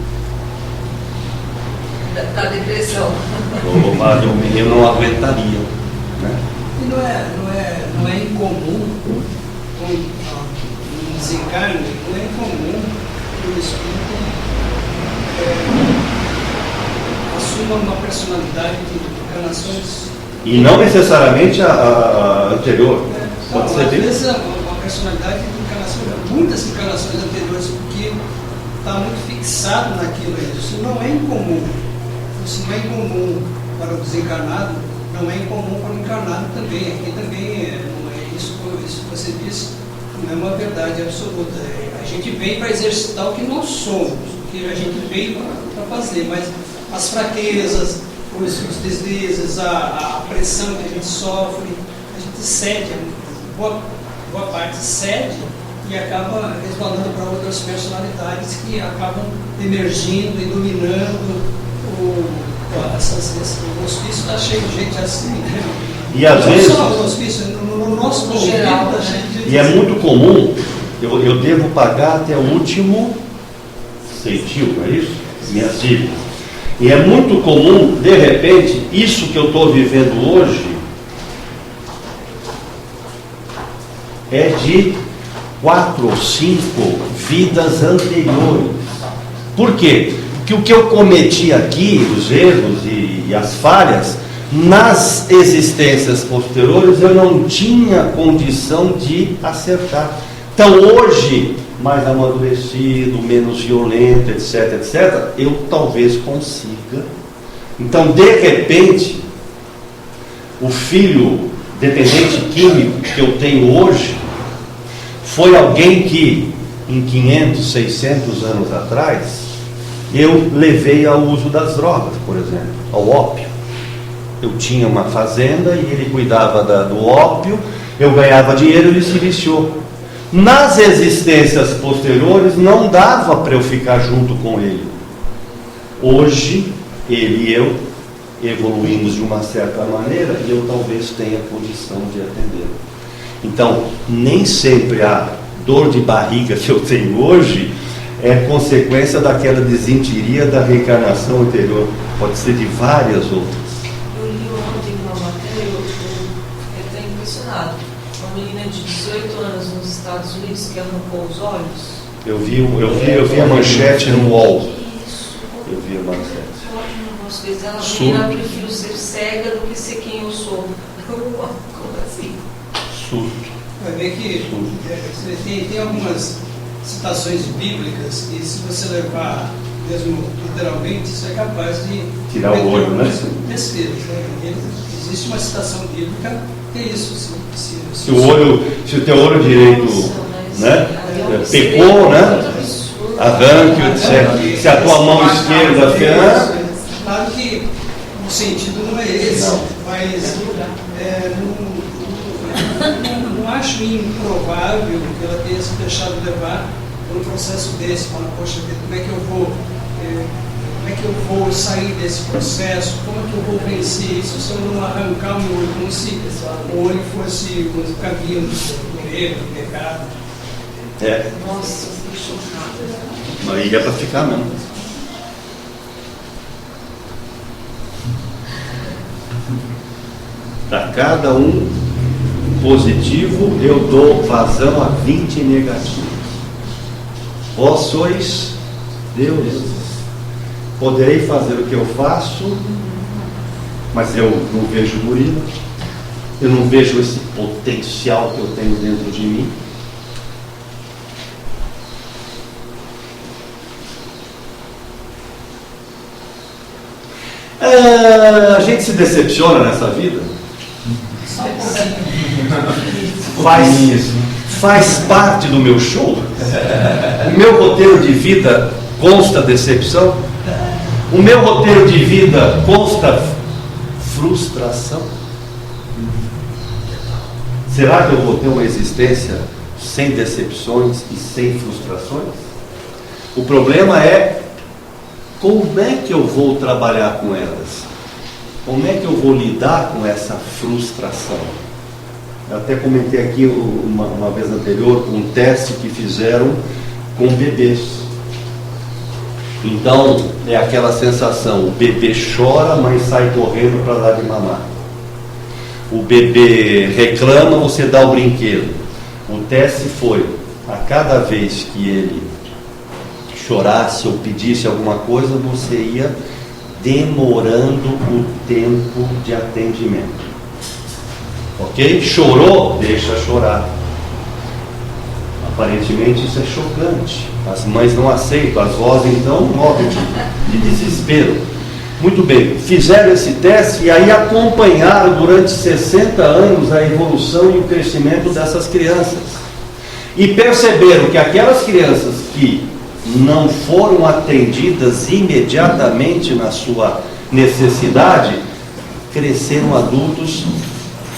Da depressão. eu não aguentaria, né? E não é incomum, um desencarne, não é incomum que o espírito assuma uma personalidade de encarnações. E não necessariamente a anterior. Não, Pode ser às dele. vezes uma personalidade de encarnações, muitas encarnações anteriores, porque está muito fixado naquilo aí. Isso não é incomum. Isso não é incomum para o desencarnado, não é incomum para o encarnado também. Aqui também não é isso que você disse, não é uma verdade absoluta. A gente veio para exercitar o que nós somos, o que a gente veio para fazer, mas as fraquezas, os deslizes, a pressão que a gente sofre, a gente cede, boa parte cede e acaba resvalando para outras personalidades que acabam emergindo e dominando. O hospício está cheio de gente assim, né? E às não vezes, só no hospício, no nosso convívio geral, está cheio de gente. e é muito comum, eu devo pagar até o último centavo, não é isso? Minhas dívidas. E é muito comum, de repente, isso que eu estou vivendo hoje é de 4 ou 5 vidas anteriores. Por quê? Porque o que eu cometi aqui, os erros e as falhas, nas existências posteriores eu não tinha condição de acertar. Então hoje, mais amadurecido, menos violento, etc, eu talvez consiga. Então, de repente, o filho dependente químico que eu tenho hoje foi alguém que, em 500, 600 anos atrás, eu levei ao uso das drogas, por exemplo, ao ópio. Eu tinha uma fazenda e ele cuidava do ópio, eu ganhava dinheiro e ele se viciou. Nas existências posteriores não dava para eu ficar junto com ele. Hoje, ele e eu evoluímos de uma certa maneira e eu talvez tenha condição de atendê-lo. Então, nem sempre a dor de barriga que eu tenho hoje é consequência daquela desinteria da reencarnação anterior. Pode ser de várias outras. Eu li ontem uma matéria, eu fiquei até impressionado. Uma menina de 18 anos nos Estados Unidos que arrancou os olhos. Eu vi a manchete no UOL. Isso. Eu vi a manchete. Às vezes ela menina, eu prefiro ser cega do que ser quem eu sou. Como assim? Surto. Vai ver que tem algumas citações bíblicas e se você levar mesmo literalmente, isso é capaz de tirar o olho, né? Besteiras, né? Existe uma citação bíblica que é isso. Se o teu olho direito, né, pecou, né? Arranque, etc. Se a tua mão esquerda fez. Claro que o sentido não é esse, não. Mas não acho improvável que ela tenha se deixado levar por um processo desse. Fala, poxa, como é que eu vou sair desse processo? Como é que eu vou vencer isso se eu não arrancar o meu olho? Como se o olho fosse o caminho do erro, do pecado. É. Nossa, eu fiquei chocada. Mas é para ficar mesmo. Para cada um positivo, eu dou vazão a 20 negativos. Vós sois Deus. Poderei fazer o que eu faço, mas eu não vejo Murilo. Eu não vejo esse potencial que eu tenho dentro de mim. A gente se decepciona nessa vida. Faz parte do meu show. O meu roteiro de vida consta decepção. O meu roteiro de vida consta frustração. Será que eu vou ter uma existência sem decepções e sem frustrações? O problema é como é que eu vou trabalhar com elas? Como é que eu vou lidar com essa frustração? Eu até comentei aqui uma vez anterior um teste que fizeram com bebês. Então, é aquela sensação, o bebê chora, a mãe sai correndo para dar de mamar. O bebê reclama, você dá o brinquedo. O teste foi, a cada vez que ele chorasse ou pedisse alguma coisa, você ia demorando o tempo de atendimento. Ok? Chorou? Deixa chorar. Aparentemente isso é chocante. As mães não aceitam, as vozes então morrem de desespero. Muito bem, fizeram esse teste e aí acompanharam durante 60 anos a evolução e o crescimento dessas crianças. E perceberam que aquelas crianças que não foram atendidas imediatamente na sua necessidade, cresceram adultos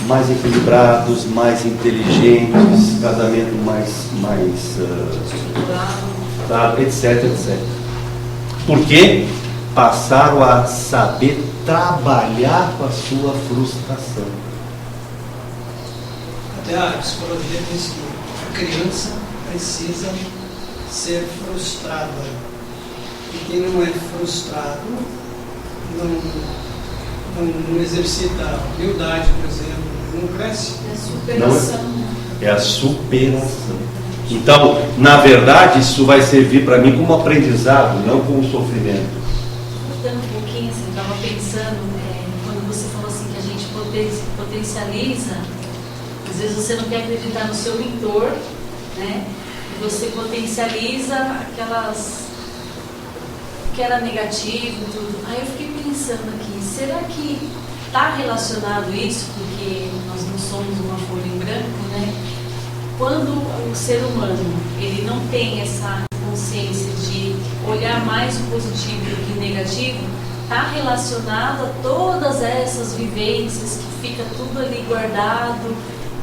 mais equilibrados, mais inteligentes, casamento etc, etc. Por quê? Passaram a saber trabalhar com a sua frustração. Até a psicologia diz que a criança precisa ser frustrada. E quem não é frustrado não exercita a humildade, por exemplo, não cresce. É superação. É a superação. Então, na verdade, isso vai servir para mim como aprendizado, não como sofrimento. Voltando um pouquinho, assim, eu estava pensando, quando você falou assim que a gente potencializa, às vezes você não quer acreditar no seu mentor, né? E você potencializa que era negativo e tudo. Aí eu fiquei pensando aqui, será que está relacionado isso, porque nós não somos uma folha em branco, né? Quando o ser humano ele não tem essa consciência de olhar mais o positivo do que o negativo, está relacionado a todas essas vivências que fica tudo ali guardado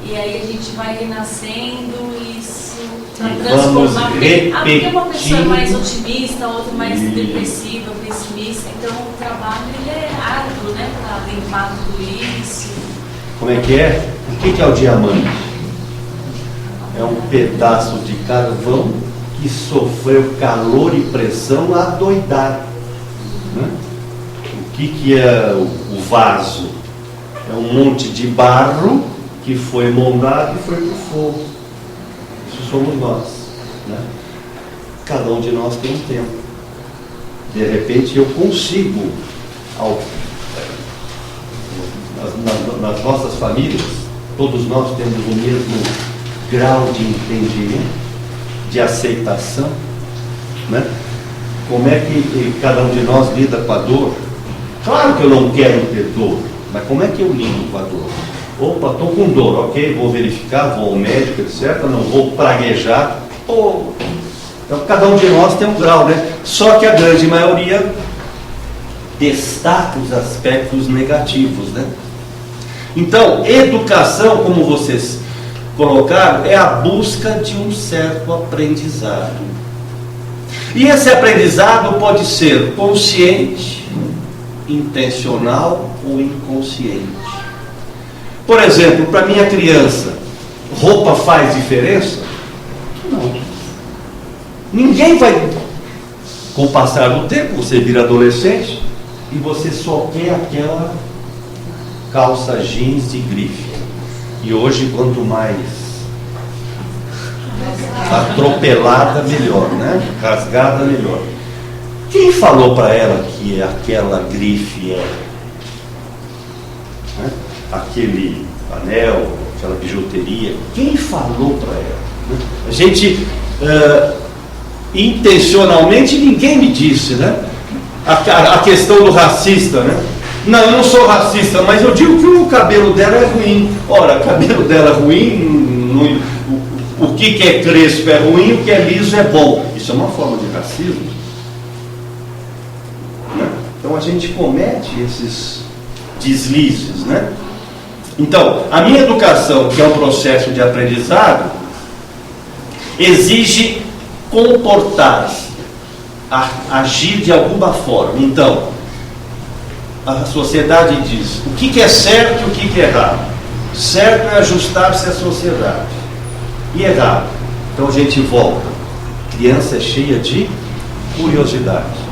e aí a gente vai renascendo e isso para transformar. Porque uma pessoa é mais otimista, outra mais depressiva, pessimista, então o trabalho ele é árduo, né, para limpar tudo isso. Como é que é? O que é o diamante? É um pedaço de carvão que sofreu calor e pressão a doidar. Né? O que é o vaso? É um monte de barro que foi moldado e foi para o fogo. Isso somos nós. Né? Cada um de nós tem um tempo. De repente eu consigo, nas nossas famílias, todos nós temos o mesmo grau de entendimento, de aceitação, né? Como é que cada um de nós lida com a dor? Claro que eu não quero ter dor, mas como é que eu lido com a dor? Opa, estou com dor, ok, vou verificar, vou ao médico, etc, não vou praguejar. Então cada um de nós tem um grau, né? Só que a grande maioria destaca os aspectos negativos, né? Então, educação, como vocês colocaram, é a busca de um certo aprendizado. E esse aprendizado pode ser consciente, intencional ou inconsciente. Por exemplo, para minha criança, roupa faz diferença? Não. Ninguém vai, com o passar do tempo, você vira adolescente e você só quer aquela calça jeans de grife. E hoje, quanto mais atropelada, melhor, né? Rasgada, melhor. Quem falou para ela que aquela grife é, né? Aquele anel, aquela bijuteria? Quem falou para ela? Né? A gente, intencionalmente, ninguém me disse, né? A questão do racista, né? Não, eu não sou racista, mas eu digo que o cabelo dela é ruim. Ora, o cabelo dela é ruim, o que é crespo é ruim, o que é liso é bom. Isso é uma forma de racismo. Né? Então a gente comete esses deslizes, né? Então, a minha educação, que é um processo de aprendizado, exige comportar-se, agir de alguma forma. Então, a sociedade diz o que é certo e o que é errado. Certo é ajustar-se à sociedade. E errado. Então a gente volta. Criança é cheia de curiosidade.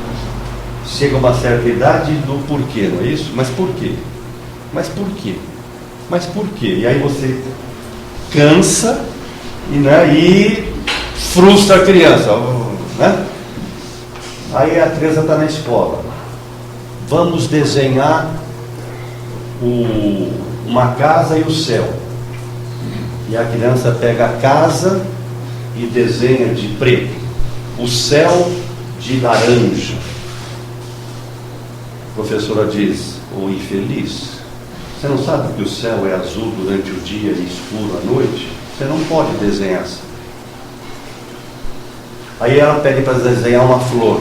Chega a uma certa idade do porquê, não é isso? Mas por quê? Mas por quê? Mas por quê? E aí você cansa e frustra a criança. Né? Aí a criança está na escola. Vamos desenhar uma casa e o céu. E a criança pega a casa e desenha de preto, o céu de laranja. A professora diz: ô infeliz, você não sabe que o céu é azul durante o dia e escuro à noite? Você não pode desenhar assim. Aí ela pede para desenhar uma flor.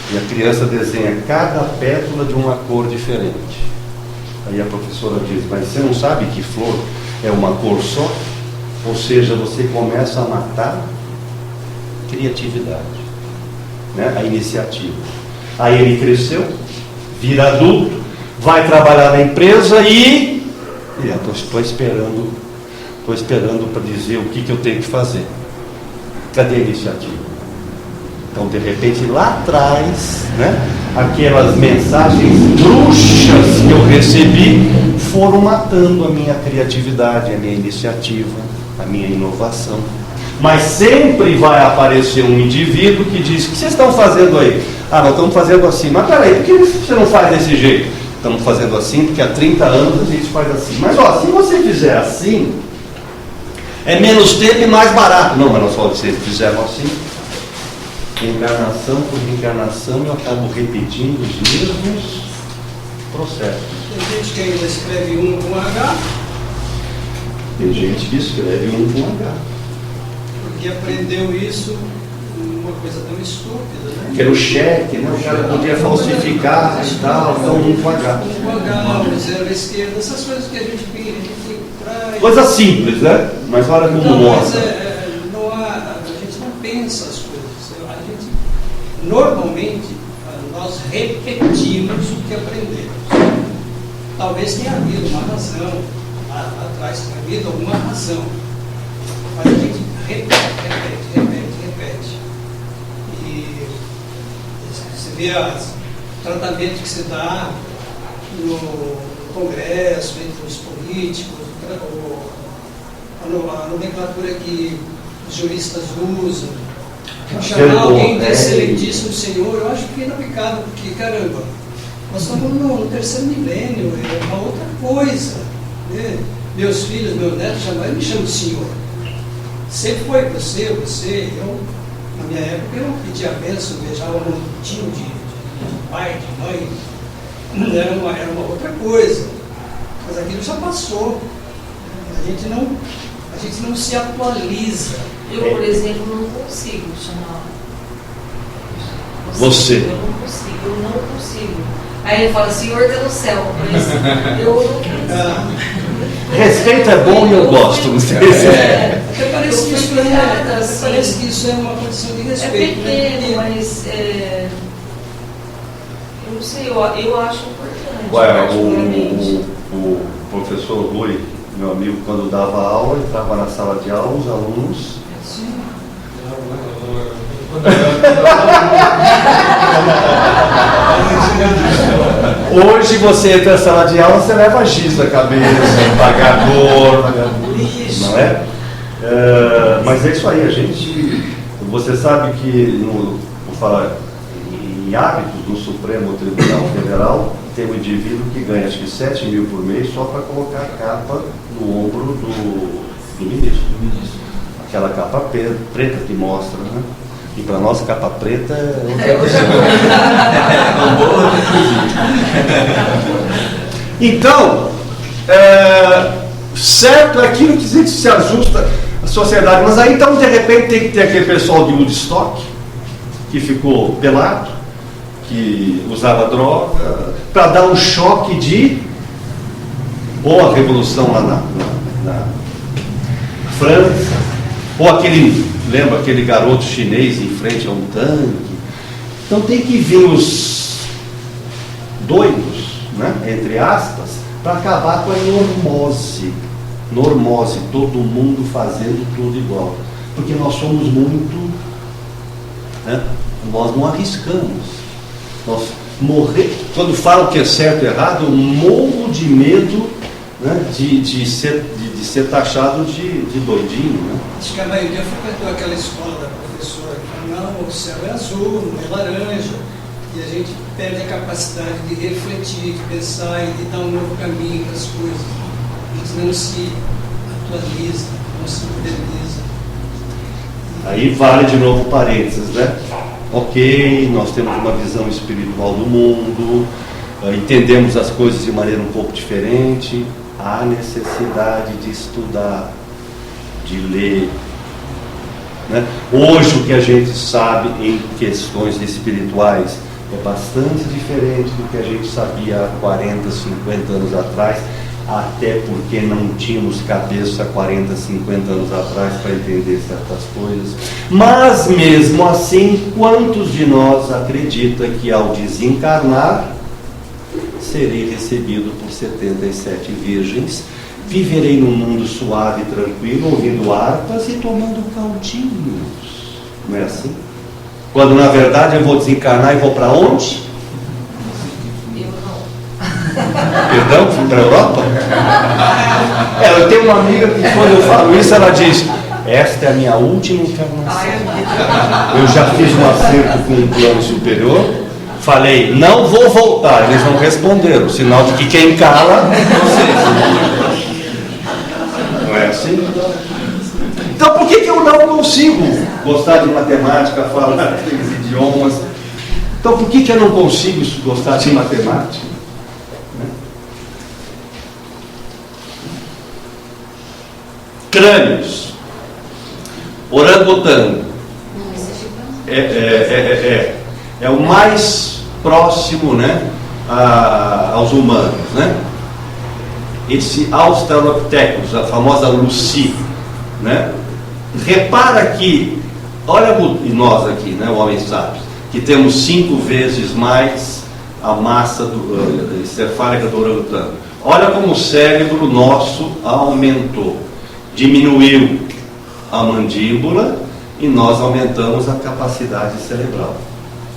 E a criança desenha cada pétala de uma cor diferente. Aí a professora diz: mas você não sabe que flor é uma cor só? Ou seja, você começa a matar a criatividade, né? A iniciativa. Aí ele cresceu, vira adulto, vai trabalhar na empresa e estou esperando para dizer o que eu tenho que fazer. Cadê a iniciativa? Então, de repente, lá atrás, né, aquelas mensagens bruxas que eu recebi foram matando a minha criatividade, a minha iniciativa, a minha inovação. Mas sempre vai aparecer um indivíduo que diz: o que vocês estão fazendo aí? Ah, nós estamos fazendo assim. Mas peraí, por que você não faz desse jeito? Estamos fazendo assim porque há 30 anos a gente faz assim. Mas ó, se você fizer assim, é menos tempo e mais barato. Não, mas nós só vocês fizeram assim. Encarnação por encarnação, eu acabo repetindo os mesmos processos. Tem gente que ainda escreve um com H. Tem gente que escreve um com H. Porque aprendeu isso, uma coisa tão estúpida, né? Que era o cheque, né? O cara podia falsificar e tal, então um com H. Um com H, um zero à esquerda, essas coisas que a gente traz. Coisa simples, né? Mas olha como Não, mostra. Não há, a gente não pensa as coisas. Normalmente, nós repetimos o que aprendemos. Talvez tenha havido uma razão, atrás tenha havido alguma razão. Mas a gente repete. E você vê o tratamento que se dá no Congresso, entre os políticos, a nomenclatura que os juristas usam. Chamar alguém de excelentíssimo senhor, eu acho que é inaplicável, porque, caramba, nós estamos no terceiro milênio, é uma outra coisa. Né? Meus filhos, meus netos jamais me chamam de senhor. Sempre foi você, eu, na minha época, eu pedia a bênção, beijava um montinho de pai, de mãe, era uma outra coisa. Mas aquilo já passou. A gente não se atualiza. Eu, por exemplo, não consigo chamar você. Eu não consigo. Aí ele fala: Senhor está no céu, mas eu não consigo. Respeito é bom e eu gosto. Porque parece que isso é uma condição de respeito. É pequeno, mas eu não sei, eu acho importante. Ué, o professor Rui, meu amigo, quando dava aula, entrava na sala de aula, os alunos. Hoje você entra na sala de aula, você leva giz na cabeça, pagador, não é? Mas é isso aí, a gente. Você sabe que, vou falar em hábitos, no Supremo Tribunal Federal, tem um indivíduo que ganha acho que 7 mil por mês só para colocar a capa no ombro do ministro. Aquela capa preta que mostra, né? E para nós, capa preta é outra coisa. Então, certo é aquilo que se ajusta à sociedade. Mas aí, então, de repente, tem que ter aquele pessoal de Woodstock, que ficou pelado, que usava droga, para dar um choque de ou a revolução lá na França, ou lembra aquele garoto chinês em frente a um tanque. Então tem que vir os doidos, né, entre aspas, para acabar com a normose, todo mundo fazendo tudo igual. Porque nós somos muito, né, nós não arriscamos. Nós quando falam que é certo ou errado, eu morro de medo, né, de ser taxado de doidinho. Né? Acho que a maioria frequentou aquela escola da professora que fala, não, o céu é azul, não é laranja. E a gente perde a capacidade de refletir, de pensar e de dar um novo caminho para as coisas. A gente não se atualiza, não se moderniza. Aí vale de novo parênteses, né? Ok, nós temos uma visão espiritual do mundo, entendemos as coisas de maneira um pouco diferente. Há necessidade de estudar, de ler, né? Hoje o que a gente sabe em questões espirituais é bastante diferente do que a gente sabia há 40, 50 anos atrás, até porque não tínhamos cabeça 40, 50 anos atrás para entender certas coisas. Mas mesmo assim, quantos de nós acreditam que ao desencarnar serei recebido por 77 virgens, viverei num mundo suave e tranquilo, ouvindo harpas e tomando caldinhos? Não é assim? Quando na verdade eu vou desencarnar e vou para onde? Eu não. Perdão? Fui para a Europa? Eu tenho uma amiga que quando eu falo isso, ela diz: esta é a minha última encarnação. Eu já fiz um acerto com um plano superior, falei, não vou voltar. Eles não responderam, sinal de que quem cala, não é assim? Então por que eu não consigo gostar de matemática, falar três idiomas? Então por que eu não consigo gostar de matemática? Crânios. Orangotango. É o mais próximo, né, aos humanos, né? Esse Australopithecus, a famosa Lucy, né? Repara que, olha, e nós aqui, né, o homem sábio, que temos 5 vezes mais a massa encefálica do orangotango. Olha como o cérebro nosso aumentou, diminuiu a mandíbula e nós aumentamos a capacidade cerebral.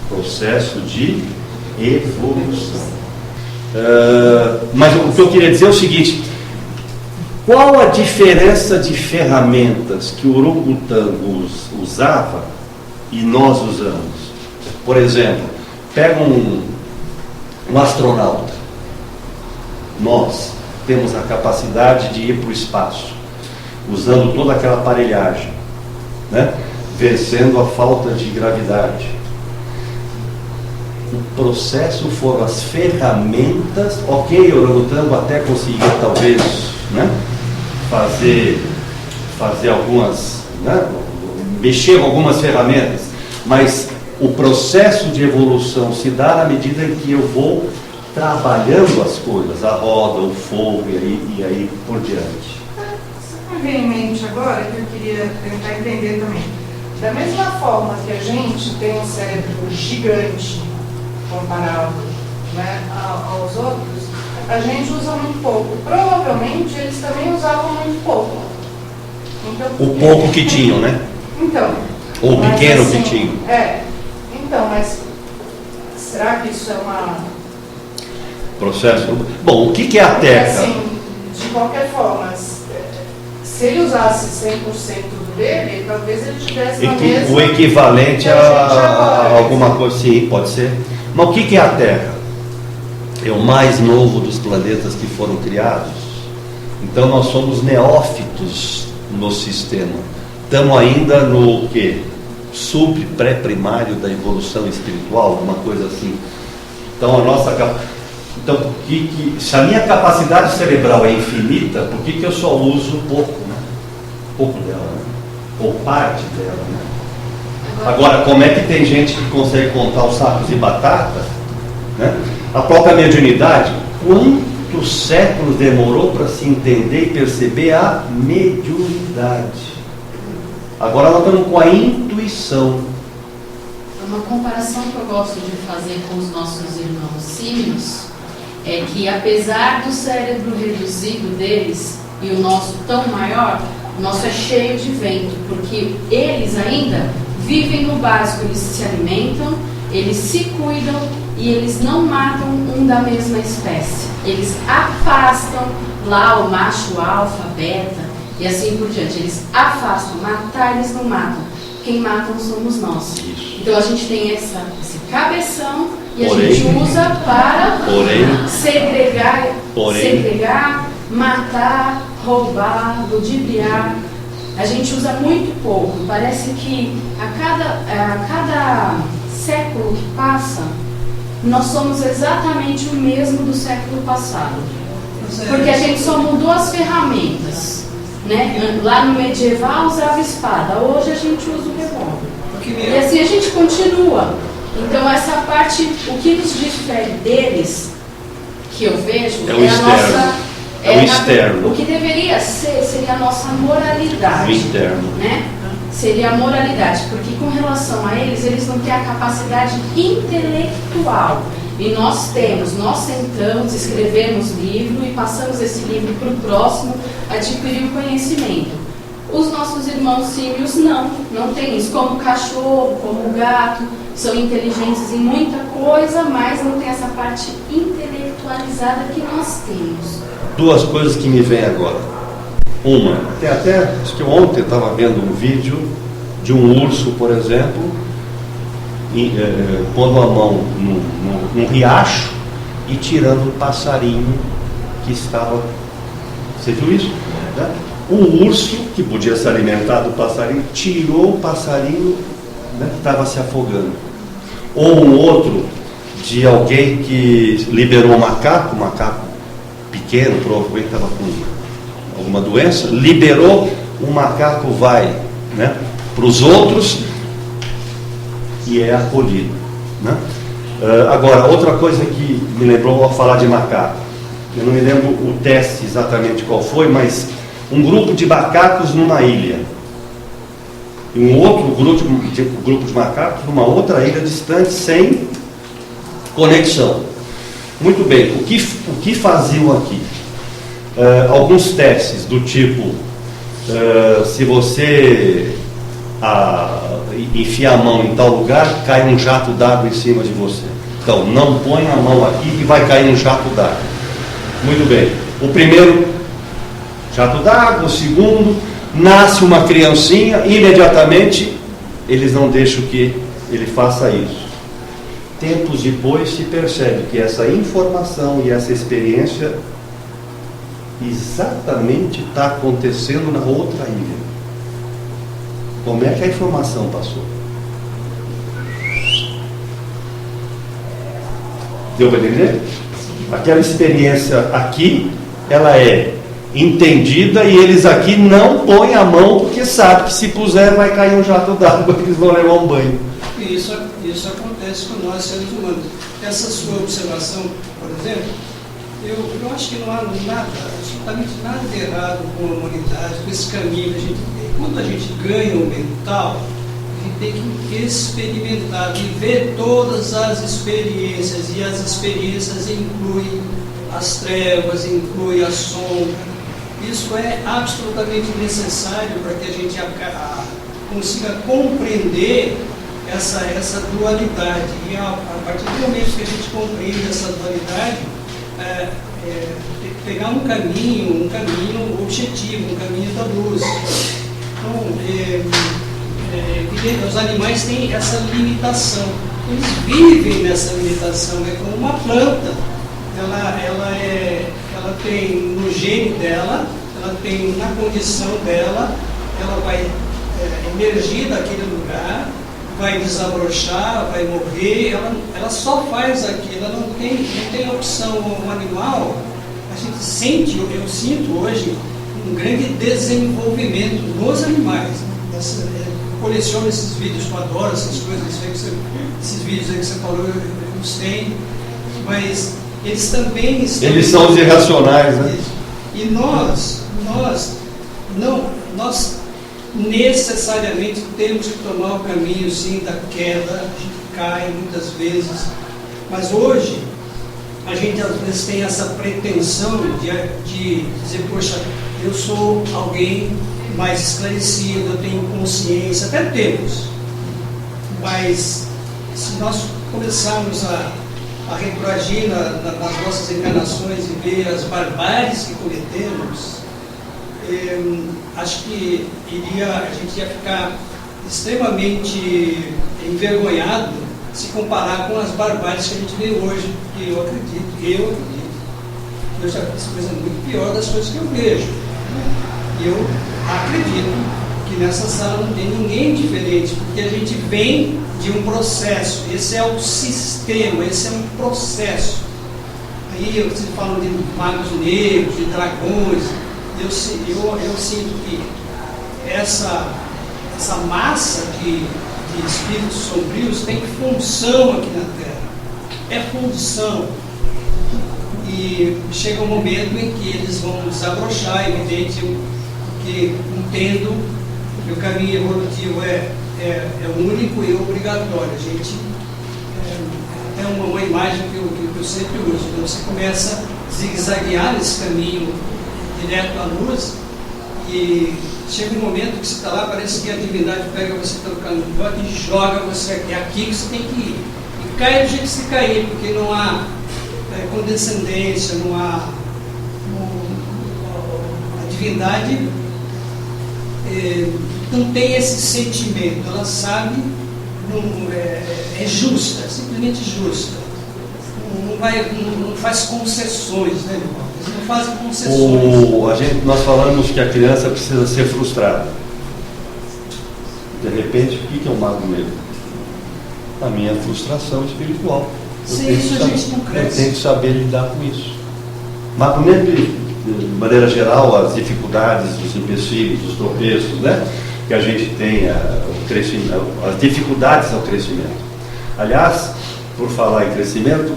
Processo de evolução. Mas o que eu queria dizer é o seguinte: qual a diferença de ferramentas que o orangotango usava e nós usamos? Por exemplo, pega um astronauta. Nós temos a capacidade de ir para o espaço, usando toda aquela aparelhagem, né? Vencendo a falta de gravidade. O processo foram as ferramentas. Ok, o orangotango até conseguiu talvez, né, fazer algumas, né, mexer com algumas ferramentas, mas o processo de evolução se dá na medida em que eu vou trabalhando as coisas, a roda, o fogo e aí por diante. Me vem em mente agora que eu queria tentar entender também. Da mesma forma que a gente tem um cérebro gigante comparado, né, aos outros, a gente usa muito pouco. Provavelmente eles também usavam muito pouco. Então, o pouco que tinham, né? Então. Ou o pequeno assim, que tinham. Então, mas será que isso é uma... Processo. Bom, o que é a Terra? Assim, de qualquer forma, se ele usasse 100% do dele, talvez ele tivesse na mesma... O equivalente a alguma coisa, sim, pode ser. Mas o que é a Terra? É o mais novo dos planetas que foram criados. Então nós somos neófitos no sistema. Estamos ainda no quê? Pré-primário da evolução espiritual, alguma coisa assim. Então a nossa... Então, se a minha capacidade cerebral é infinita, por que eu só uso pouco, né? Pouco dela, né? Ou parte dela, né? Agora, como é que tem gente que consegue contar os sacos de batata, né? A própria mediunidade, quantos séculos demorou para se entender e perceber a mediunidade? Agora nós estamos com a intuição. Uma comparação que eu gosto de fazer com os nossos irmãos símios é que, apesar do cérebro reduzido deles e o nosso tão maior, o nosso é cheio de vento, porque eles ainda vivem no básico, eles se alimentam, eles se cuidam e eles não matam um da mesma espécie. Eles afastam lá o macho alfa, beta e assim por diante. Eles afastam, matar eles não matam. Quem matam somos nós. Então a gente tem esse cabeção e a gente usa para segregar, matar, roubar, ludibriar. A gente usa muito pouco. Parece que a cada século que passa, nós somos exatamente o mesmo do século passado. Porque a gente só mudou as ferramentas. Né? Lá no medieval usava espada, hoje a gente usa o revólver. E assim a gente continua. Então essa parte, o que nos difere deles, que eu vejo, é o externo. O externo. O que deveria ser, seria a nossa moralidade. O interno. Né? Seria a moralidade, porque com relação a eles não têm a capacidade intelectual. E nós temos, nós sentamos, escrevemos livro e passamos esse livro para o próximo adquirir o conhecimento. Os nossos irmãos símios não têm isso. Como o cachorro, como o gato, são inteligentes em muita coisa, mas não tem essa parte intelectualizada que nós temos. Duas coisas que me vêm agora. Uma, até acho que ontem eu estava vendo um vídeo de um urso, por exemplo, pondo a mão num riacho e tirando o passarinho que estava... Você viu isso? Né? Um urso, que podia se alimentar do passarinho, tirou o passarinho, né, que estava se afogando. Ou um outro de alguém que liberou um macaco pequeno, provavelmente estava com alguma doença, liberou, o macaco vai, né, para os outros e é acolhido. Né? Agora, outra coisa que me lembrou ao falar de macaco, eu não me lembro o teste exatamente qual foi, mas um grupo de macacos numa ilha e um outro grupo de macacos numa outra ilha distante, sem conexão. Muito bem, o que faziam aqui? Alguns testes do tipo, se você enfia a mão em tal lugar, cai um jato d'água em cima de você. Então, não põe a mão aqui que vai cair um jato d'água. Muito bem. O primeiro, jato d'água. O segundo, nasce uma criancinha, imediatamente eles não deixam que ele faça isso. Tempos depois se percebe que essa informação e essa experiência exatamente está acontecendo na outra ilha. Como é que a informação passou? Deu para entender? Aquela experiência aqui, ela é entendida e eles aqui não põem a mão porque sabe que se puser vai cair um jato d'água que eles vão levar um banho. E isso acontece com nós seres humanos. Essa sua observação, por exemplo, eu acho que não há nada, absolutamente nada de errado com a humanidade, com esse caminho. Quando a gente ganha o mental, a gente tem que experimentar, viver todas as experiências, e as experiências incluem as trevas, incluem a sombra. Isso é absolutamente necessário para que a gente consiga compreender essa dualidade. E a partir do momento que a gente compreende essa dualidade, pegar um caminho objetivo, um caminho da luz. Então, os animais têm essa limitação, eles vivem nessa limitação, é como uma planta, ela tem no gene dela, ela tem na condição dela, ela vai emergir daquele lugar, vai desabrochar, vai morrer, ela só faz aquilo, ela não tem opção. Um animal, a gente sente, eu sinto hoje um grande desenvolvimento nos animais. Coleciono esses vídeos, eu adoro essas coisas, esses vídeos aí que você falou, eu os tenho, mas eles também estão... Eles são os irracionais, né? E nós necessariamente temos que tomar o caminho, sim, da queda. A gente cai muitas vezes, mas hoje a gente às vezes tem essa pretensão de dizer, poxa, eu sou alguém mais esclarecido, eu tenho consciência, até temos, mas se nós começarmos a retroagir nas nossas encarnações e ver as barbáries que cometemos, acho que a gente ia ficar extremamente envergonhado se comparar com as barbáries que a gente vê hoje, porque eu acredito, eu já fiz coisa muito pior das coisas que eu vejo. E eu acredito que nessa sala não tem ninguém diferente, porque a gente vem de um processo, esse é o sistema, esse é um processo. Aí vocês falam de magos negros, de dragões, eu sinto que essa massa de espíritos sombrios tem função aqui na Terra, é função. E chega um momento em que eles vão desabrochar, evidente, porque entendo que o caminho evolutivo é único e obrigatório. A gente, até uma imagem que eu sempre uso, quando você começa a zigue-zaguear nesse caminho direto à luz, e chega um momento que você está lá, parece que a divindade pega você pelo cangote e joga você, é aqui que você tem que ir. E cai do jeito que você cair, porque não há condescendência, não há... a divindade não tem esse sentimento, ela sabe, é justa, é simplesmente justa. Não faz concessões, né, irmão? Eles não fazem concessões. Nós falamos que a criança precisa ser frustrada. De repente, o que é um mago negro? A minha frustração espiritual. Sem isso a gente não cresce. Eu tenho que saber lidar com isso. Mago negro, de maneira geral, as dificuldades, os empecilhos, os tropeços, né? Que a gente tem, o crescimento, as dificuldades ao crescimento. Aliás, por falar em crescimento,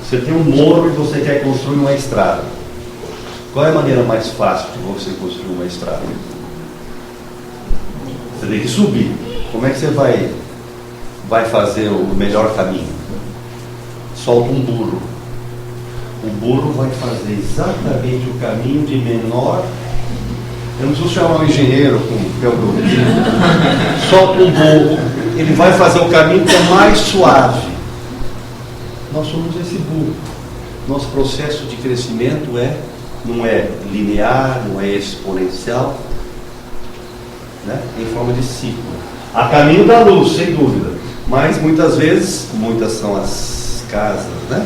você tem um morro e você quer construir uma estrada. Qual é a maneira mais fácil de você construir uma estrada? Você tem que subir. Como é que você vai fazer o melhor caminho? Solta um burro. O burro vai fazer exatamente o caminho de menor. Eu não preciso chamar um engenheiro com teologia. Solta um burro. Ele vai fazer o caminho que é mais suave. Nós somos esse burro. Nosso processo de crescimento não é linear, não é exponencial, né? Em forma de ciclo. A caminho da luz, sem dúvida. Mas muitas vezes, muitas são as casas, né?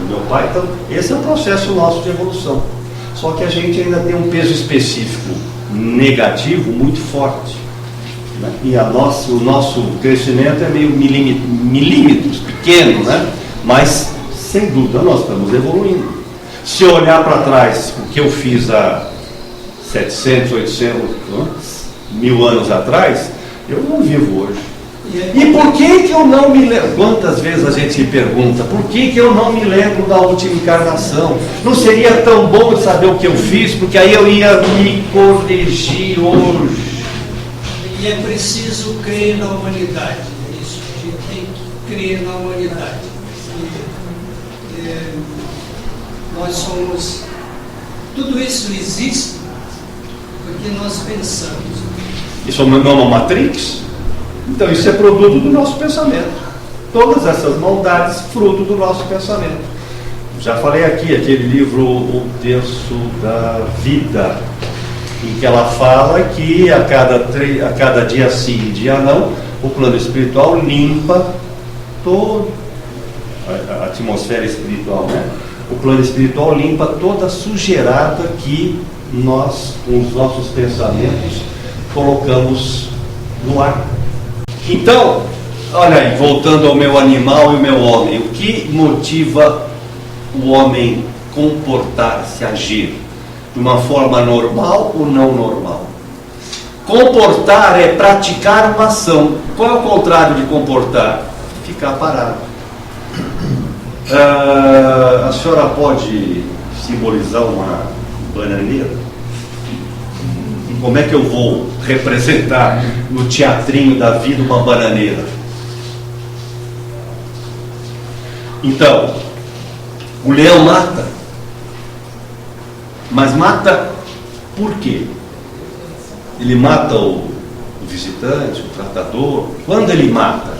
Meu pai, então, esse é o processo nosso de evolução. Só que a gente ainda tem um peso específico negativo muito forte, né? E o nosso crescimento é meio milímetros, pequeno, né? Mas, sem dúvida, nós estamos evoluindo. Se eu olhar para trás, o que eu fiz há 700, 800, 1000 anos atrás, eu não vivo hoje. E por que eu não me lembro? Quantas vezes a gente se pergunta, por que eu não me lembro da última encarnação? Não seria tão bom saber o que eu fiz, porque aí eu ia me corrigir hoje. E é preciso crer na humanidade, é isso. A gente tem que crer na humanidade. Nós somos... Tudo isso existe porque nós pensamos. Isso não é uma matrix? Então isso é produto do nosso pensamento. Todas essas maldades, fruto do nosso pensamento. Já falei aqui, aquele livro O Terço da Vida, em que ela fala que a cada dia sim e dia não, o plano espiritual limpa toda a atmosfera espiritual, né? O plano espiritual limpa toda a sujeirada que nós, com os nossos pensamentos, colocamos no ar. Então, olha aí, voltando ao meu animal e o meu homem, o que motiva o homem comportar-se, agir? De uma forma normal ou não normal? Comportar é praticar uma ação. Qual é o contrário de comportar? Ficar parado. A senhora pode simbolizar uma bananeira? Como é que eu vou representar no teatrinho da vida uma bananeira? Então, o leão mata. Mas mata por quê? Ele mata o visitante, o tratador. Quando ele mata?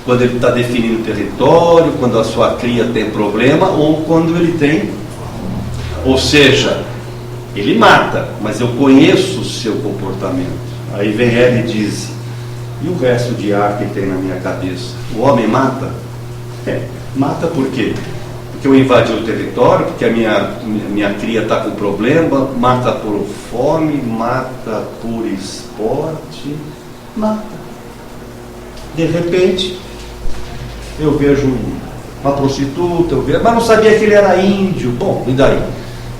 Quando ele está definindo o território, quando a sua cria tem problema, ou quando ele tem... Ou seja, ele mata, mas eu conheço o seu comportamento. Aí vem ela e diz, e o resto de ar que tem na minha cabeça? O homem mata? Mata por quê? Porque eu invadi o território, porque a minha cria está com problema, mata por fome, mata por esporte, mata. De repente, eu vejo uma prostituta, mas não sabia que ele era índio. Bom, e daí?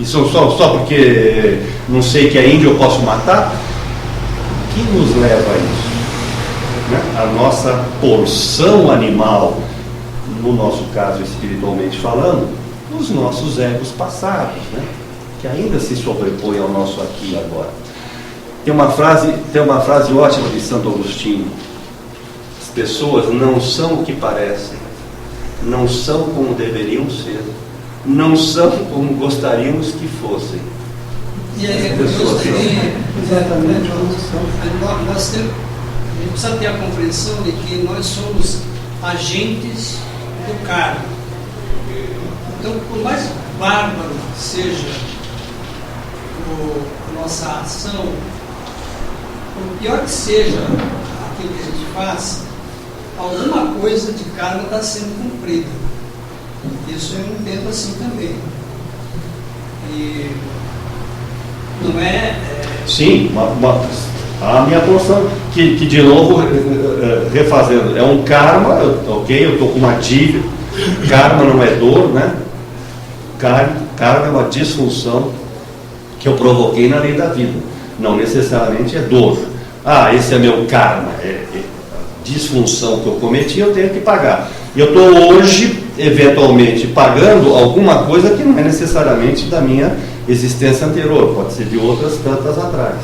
Isso só porque não sei que é índio eu posso matar? O que nos leva a isso? Né? A nossa porção animal, no nosso caso espiritualmente falando, os nossos egos passados, né? Que ainda se sobrepõem ao nosso aqui e agora. Tem uma frase ótima de Santo Agostinho: as pessoas não são o que parecem, não são como deveriam ser, não são como gostaríamos que fossem. E aí, exatamente, a gente precisa ter a compreensão de que nós somos agentes do karma. Então, por mais bárbaro seja a nossa ação, por pior que seja aquilo que a gente faz, alguma coisa de karma está sendo cumprida. Isso eu entendo assim também. E não é... Sim, a minha porção, que de novo, refazendo, é um karma, ok? Eu estou com uma dívida. Karma não é dor, né? Karma é uma disfunção que eu provoquei na lei da vida. Não necessariamente é dor. Esse é meu karma. É disfunção que eu cometi, eu tenho que pagar. E eu estou hoje, eventualmente, pagando alguma coisa que não é necessariamente da minha existência anterior, pode ser de outras tantas atrás.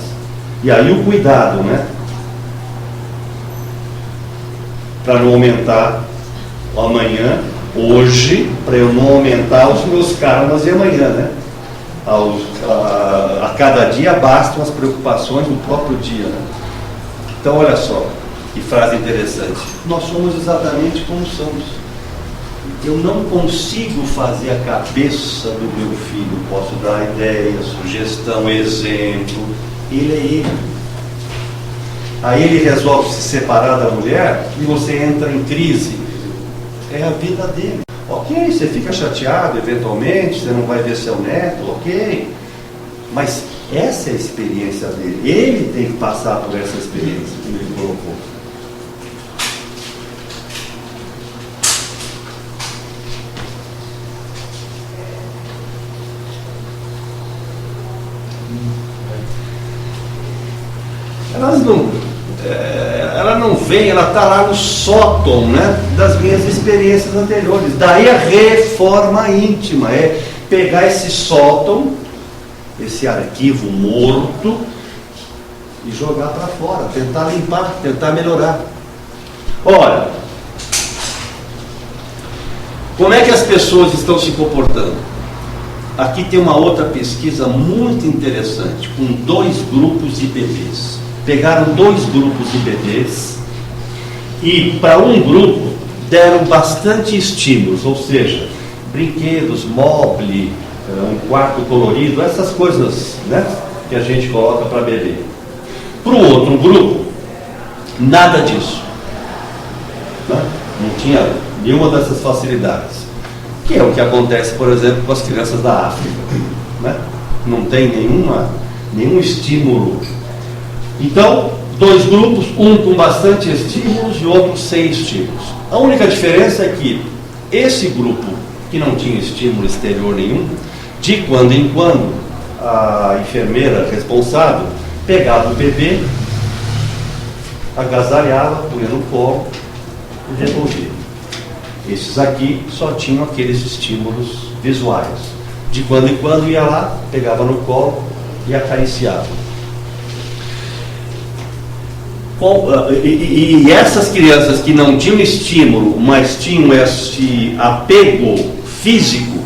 E aí o cuidado, né? Para não aumentar amanhã, hoje, para eu não aumentar os meus karmas de amanhã, né? A cada dia bastam as preocupações do próprio dia, né? Então, olha só, que frase interessante. Nós somos exatamente como somos. Eu não consigo fazer a cabeça do meu filho. Posso dar ideia, sugestão, exemplo. Ele é ele. Aí ele resolve se separar da mulher e você entra em crise. É a vida dele. Ok, você fica chateado eventualmente, você não vai ver seu neto, ok. Mas essa é a experiência dele. Ele tem que passar por essa experiência, como ele colocou. Ela não vem, ela está lá no sótão, né, das minhas experiências anteriores. Daí a reforma íntima é pegar esse sótão, esse arquivo morto, e jogar para fora, tentar limpar, tentar melhorar. Ora, como é que as pessoas estão se comportando? Aqui tem uma outra pesquisa muito interessante, com 2 grupos de bebês. Pegaram 2 grupos de bebês e para um grupo deram bastante estímulos, ou seja, brinquedos, mobile, um quarto colorido, essas coisas, né, que a gente coloca para bebê. Para o outro grupo, nada disso, né? Não tinha nenhuma dessas facilidades, que é o que acontece, por exemplo, com as crianças da África, né? Não tem nenhum estímulo. Então, 2 grupos, um com bastante estímulos e outro sem estímulos. A única diferença é que esse grupo, que não tinha estímulo exterior nenhum, de quando em quando, a enfermeira responsável pegava o bebê, agasalhava, punha no colo e resolvia. Esses aqui só tinham aqueles estímulos visuais. De quando em quando ia lá, pegava no colo e acariciava. E essas crianças que não tinham estímulo, mas tinham esse apego físico,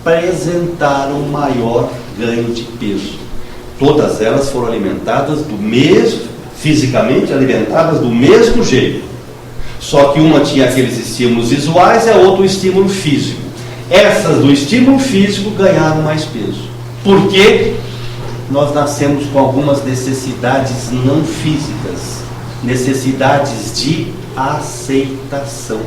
apresentaram maior ganho de peso. Todas elas foram alimentadas fisicamente alimentadas do mesmo jeito. Só que uma tinha aqueles estímulos visuais e a outra o estímulo físico. Essas do estímulo físico ganharam mais peso. Por quê? Nós nascemos com algumas necessidades não físicas, necessidades de aceitação.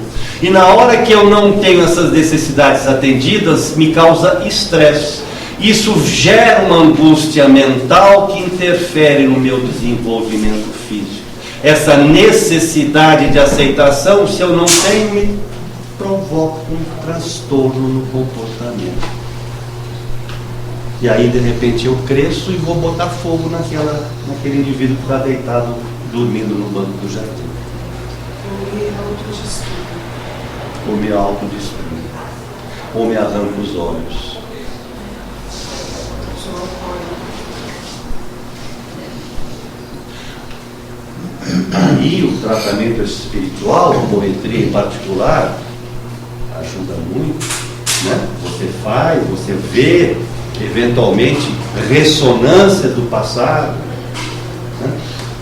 E na hora que eu não tenho essas necessidades atendidas, me causa estresse. Isso gera uma angústia mental que interfere no meu desenvolvimento físico. Essa necessidade de aceitação, se eu não tenho, me provoca um transtorno no comportamento. E aí, de repente, eu cresço e vou botar fogo naquele indivíduo que está deitado, dormindo no banco do jardim. Ou me autodestruo. Ou me arranco os olhos. Aí o tratamento espiritual, a homometria em particular, ajuda muito, né? Você faz, você vê, eventualmente, ressonância do passado, né?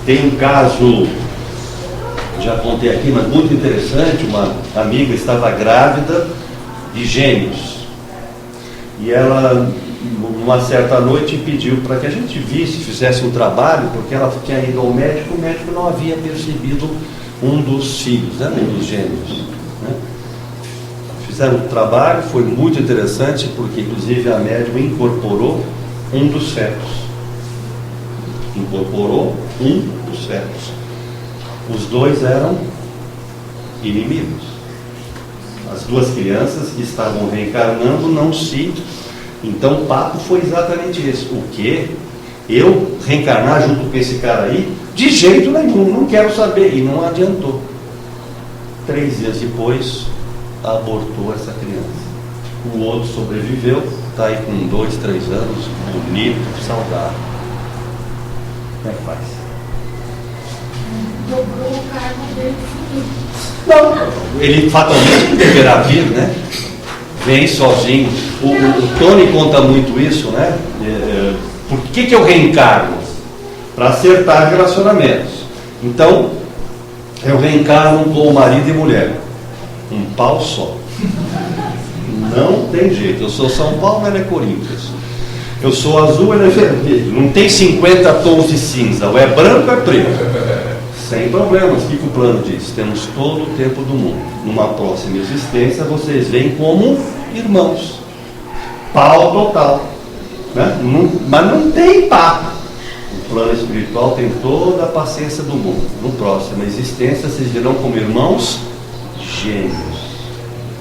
Tem um caso, já contei aqui, mas muito interessante. Uma amiga estava grávida de gêmeos e ela, numa certa noite, pediu para que a gente visse, fizesse um trabalho, porque ela tinha ido ao médico, o médico não havia percebido um dos filhos, né? Um dos gêmeos, né? Fizeram um trabalho, foi muito interessante, porque inclusive a médium incorporou um dos fetos. Incorporou um dos fetos. Os dois eram inimigos. As duas crianças que estavam reencarnando não se... Então o papo foi exatamente esse. O quê? Eu reencarnar junto com esse cara aí? De jeito nenhum, não quero saber. E não adiantou. 3 dias depois, abortou essa criança. O outro sobreviveu, está aí com 2, 3 anos, bonito, saudável. Como é que faz? Dobrou o cargo dele. Não, ele fatalmente deverá vir, né? Vem sozinho. O Tony conta muito isso, né? Por que eu reencarno? Para acertar relacionamentos. Então, eu reencarno com marido e mulher. Um pau só. Não tem jeito. Eu sou São Paulo, ela é Corinthians. Eu sou azul, ela é vermelho. Não tem 50 tons de cinza. Ou é branco ou é preto. Sem problemas. O que o plano diz? Temos todo o tempo do mundo. Numa próxima existência, vocês vêm como irmãos. Pau total. Né? Mas não tem papo. O plano espiritual tem toda a paciência do mundo. No próxima existência, vocês virão como irmãos gêmeos.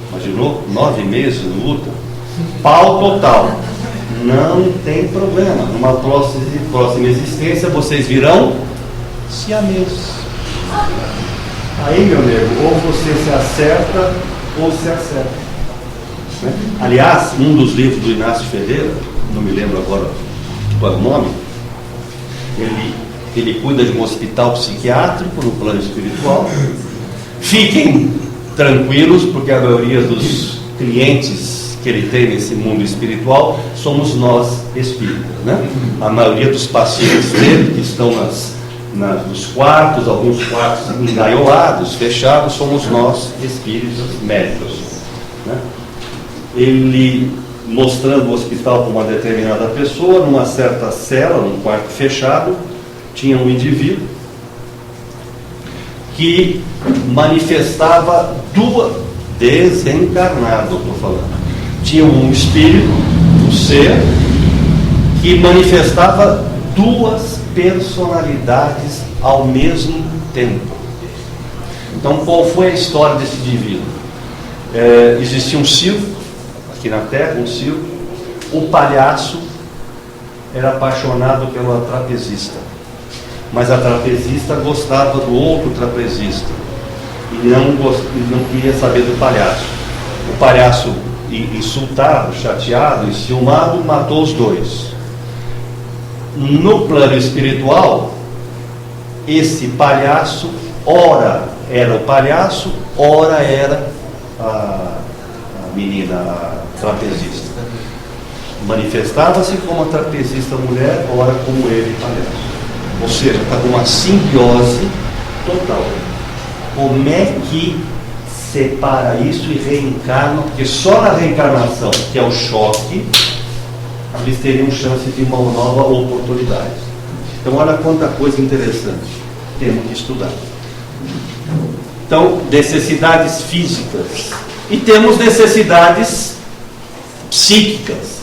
Imaginou? 9 meses no útero. Pau total. Não tem problema. Numa próxima existência, vocês virão siameses. Aí, meu nego, ou você se acerta ou se acerta, né? Aliás, um dos livros do Inácio Ferreira, não me lembro agora qual é o nome, ele cuida de um hospital psiquiátrico no plano espiritual. Fiquem tranquilos, porque a maioria dos clientes que ele tem nesse mundo espiritual somos nós espíritas, né? A maioria dos pacientes dele que estão nos quartos, alguns quartos engaiolados, fechados, somos nós espíritos médicos, né? Ele mostrando o hospital para uma determinada pessoa, numa certa cela, num quarto fechado, tinha um indivíduo que manifestava desencarnado, eu estou falando. Tinha um espírito, um ser, que manifestava 2 personalidades ao mesmo tempo. Então, qual foi a história desse indivíduo? Existia um circo, aqui na Terra, um circo. O palhaço era apaixonado pela trapezista, mas a trapezista gostava do outro trapezista. e não queria saber do palhaço. O palhaço, insultado, chateado e ciumado, matou os dois. No plano espiritual, esse palhaço, ora era o palhaço, ora era a menina, a trapezista. Manifestava-se como a trapezista mulher, ora como ele, palhaço. Ou seja, está numa simbiose total. Como é que separa isso e reencarna? Porque só na reencarnação, que é o choque, eles teriam chance de uma nova oportunidade. Então, olha quanta coisa interessante. Temos que estudar. Então, necessidades físicas. E temos necessidades psíquicas.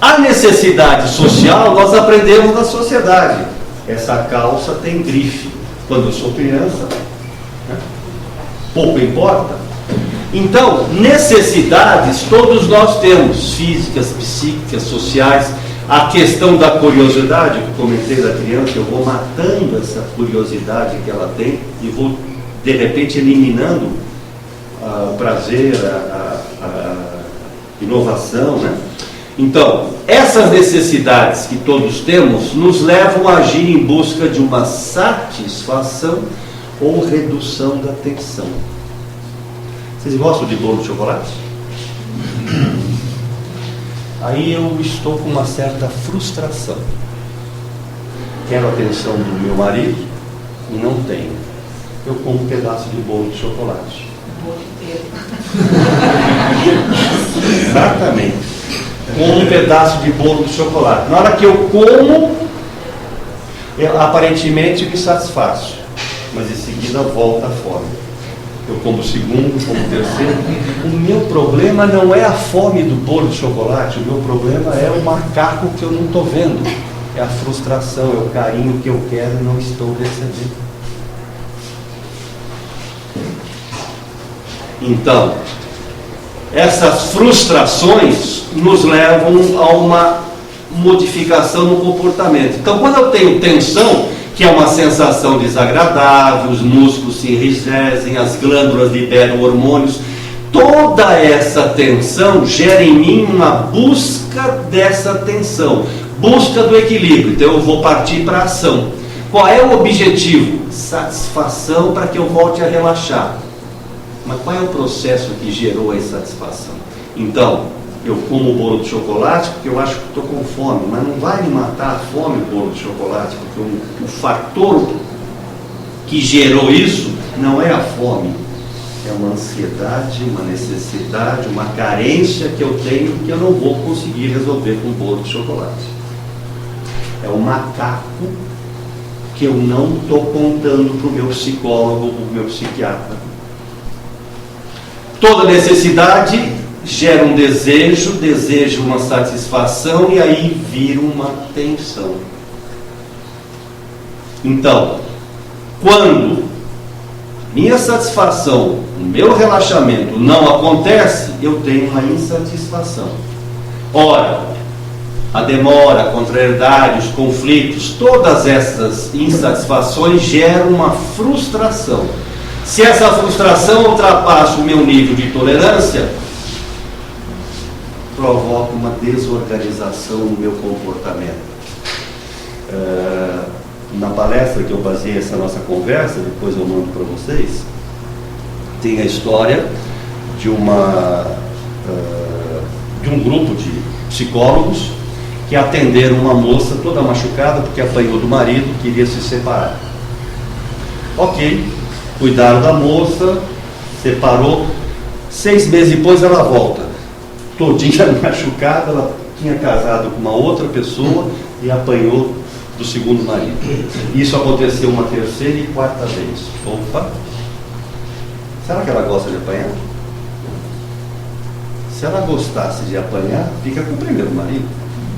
A necessidade social, nós aprendemos na sociedade. Essa calça tem grife. Quando eu sou criança, né? Pouco importa. Então, necessidades todos nós temos, físicas, psíquicas, sociais. A questão da curiosidade, que eu comentei da criança, eu vou matando essa curiosidade que ela tem e vou, de repente, eliminando o prazer, a inovação, né? Então, essas necessidades que todos temos nos levam a agir em busca de uma satisfação ou redução da tensão. Vocês gostam de bolo de chocolate? Aí eu estou com uma certa frustração. Quero a atenção do meu marido e não tenho. Eu como um pedaço de bolo de chocolate. O bolo inteiro. Exatamente. Com um pedaço de bolo de chocolate. Na hora que eu como, aparentemente me satisfaço, mas em seguida volta a fome. Eu como o segundo, como o terceiro. O meu problema não é a fome do bolo de chocolate, o meu problema é o macaco que eu não estou vendo. É a frustração, é o carinho que eu quero e não estou recebendo. Então, essas frustrações nos levam a uma modificação no comportamento. Então, quando eu tenho tensão, que é uma sensação desagradável, os músculos se enrijecem, as glândulas liberam hormônios, toda essa tensão gera em mim uma busca dessa tensão, busca do equilíbrio. Então eu vou partir para a ação. Qual é o objetivo? Satisfação para que eu volte a relaxar. Mas qual é o processo que gerou a insatisfação? Então, eu como o bolo de chocolate porque eu acho que estou com fome, mas não vai me matar a fome o bolo de chocolate, porque o fator que gerou isso não é a fome, é uma ansiedade, uma necessidade, uma carência que eu tenho que eu não vou conseguir resolver com o bolo de chocolate. É o macaco que eu não estou contando para o meu psicólogo ou para o meu psiquiatra. Toda necessidade gera um desejo, deseja uma satisfação e aí vira uma tensão. Então, quando minha satisfação, o meu relaxamento não acontece, eu tenho uma insatisfação. Ora, a demora, a contrariedade, os conflitos, todas essas insatisfações geram uma frustração. Se essa frustração ultrapassa o meu nível de tolerância, provoca uma desorganização no meu comportamento. Na palestra que eu baseei essa nossa conversa, depois eu mando para vocês, tem a história de um grupo de psicólogos que atenderam uma moça toda machucada porque apanhou do marido, queria se separar. Ok, cuidaram da moça, separou, 6 meses depois ela volta, todinha machucada, ela tinha casado com uma outra pessoa e apanhou do segundo marido. Isso aconteceu uma terceira e quarta vez. Opa! Será que ela gosta de apanhar? Se ela gostasse de apanhar, fica com o primeiro marido.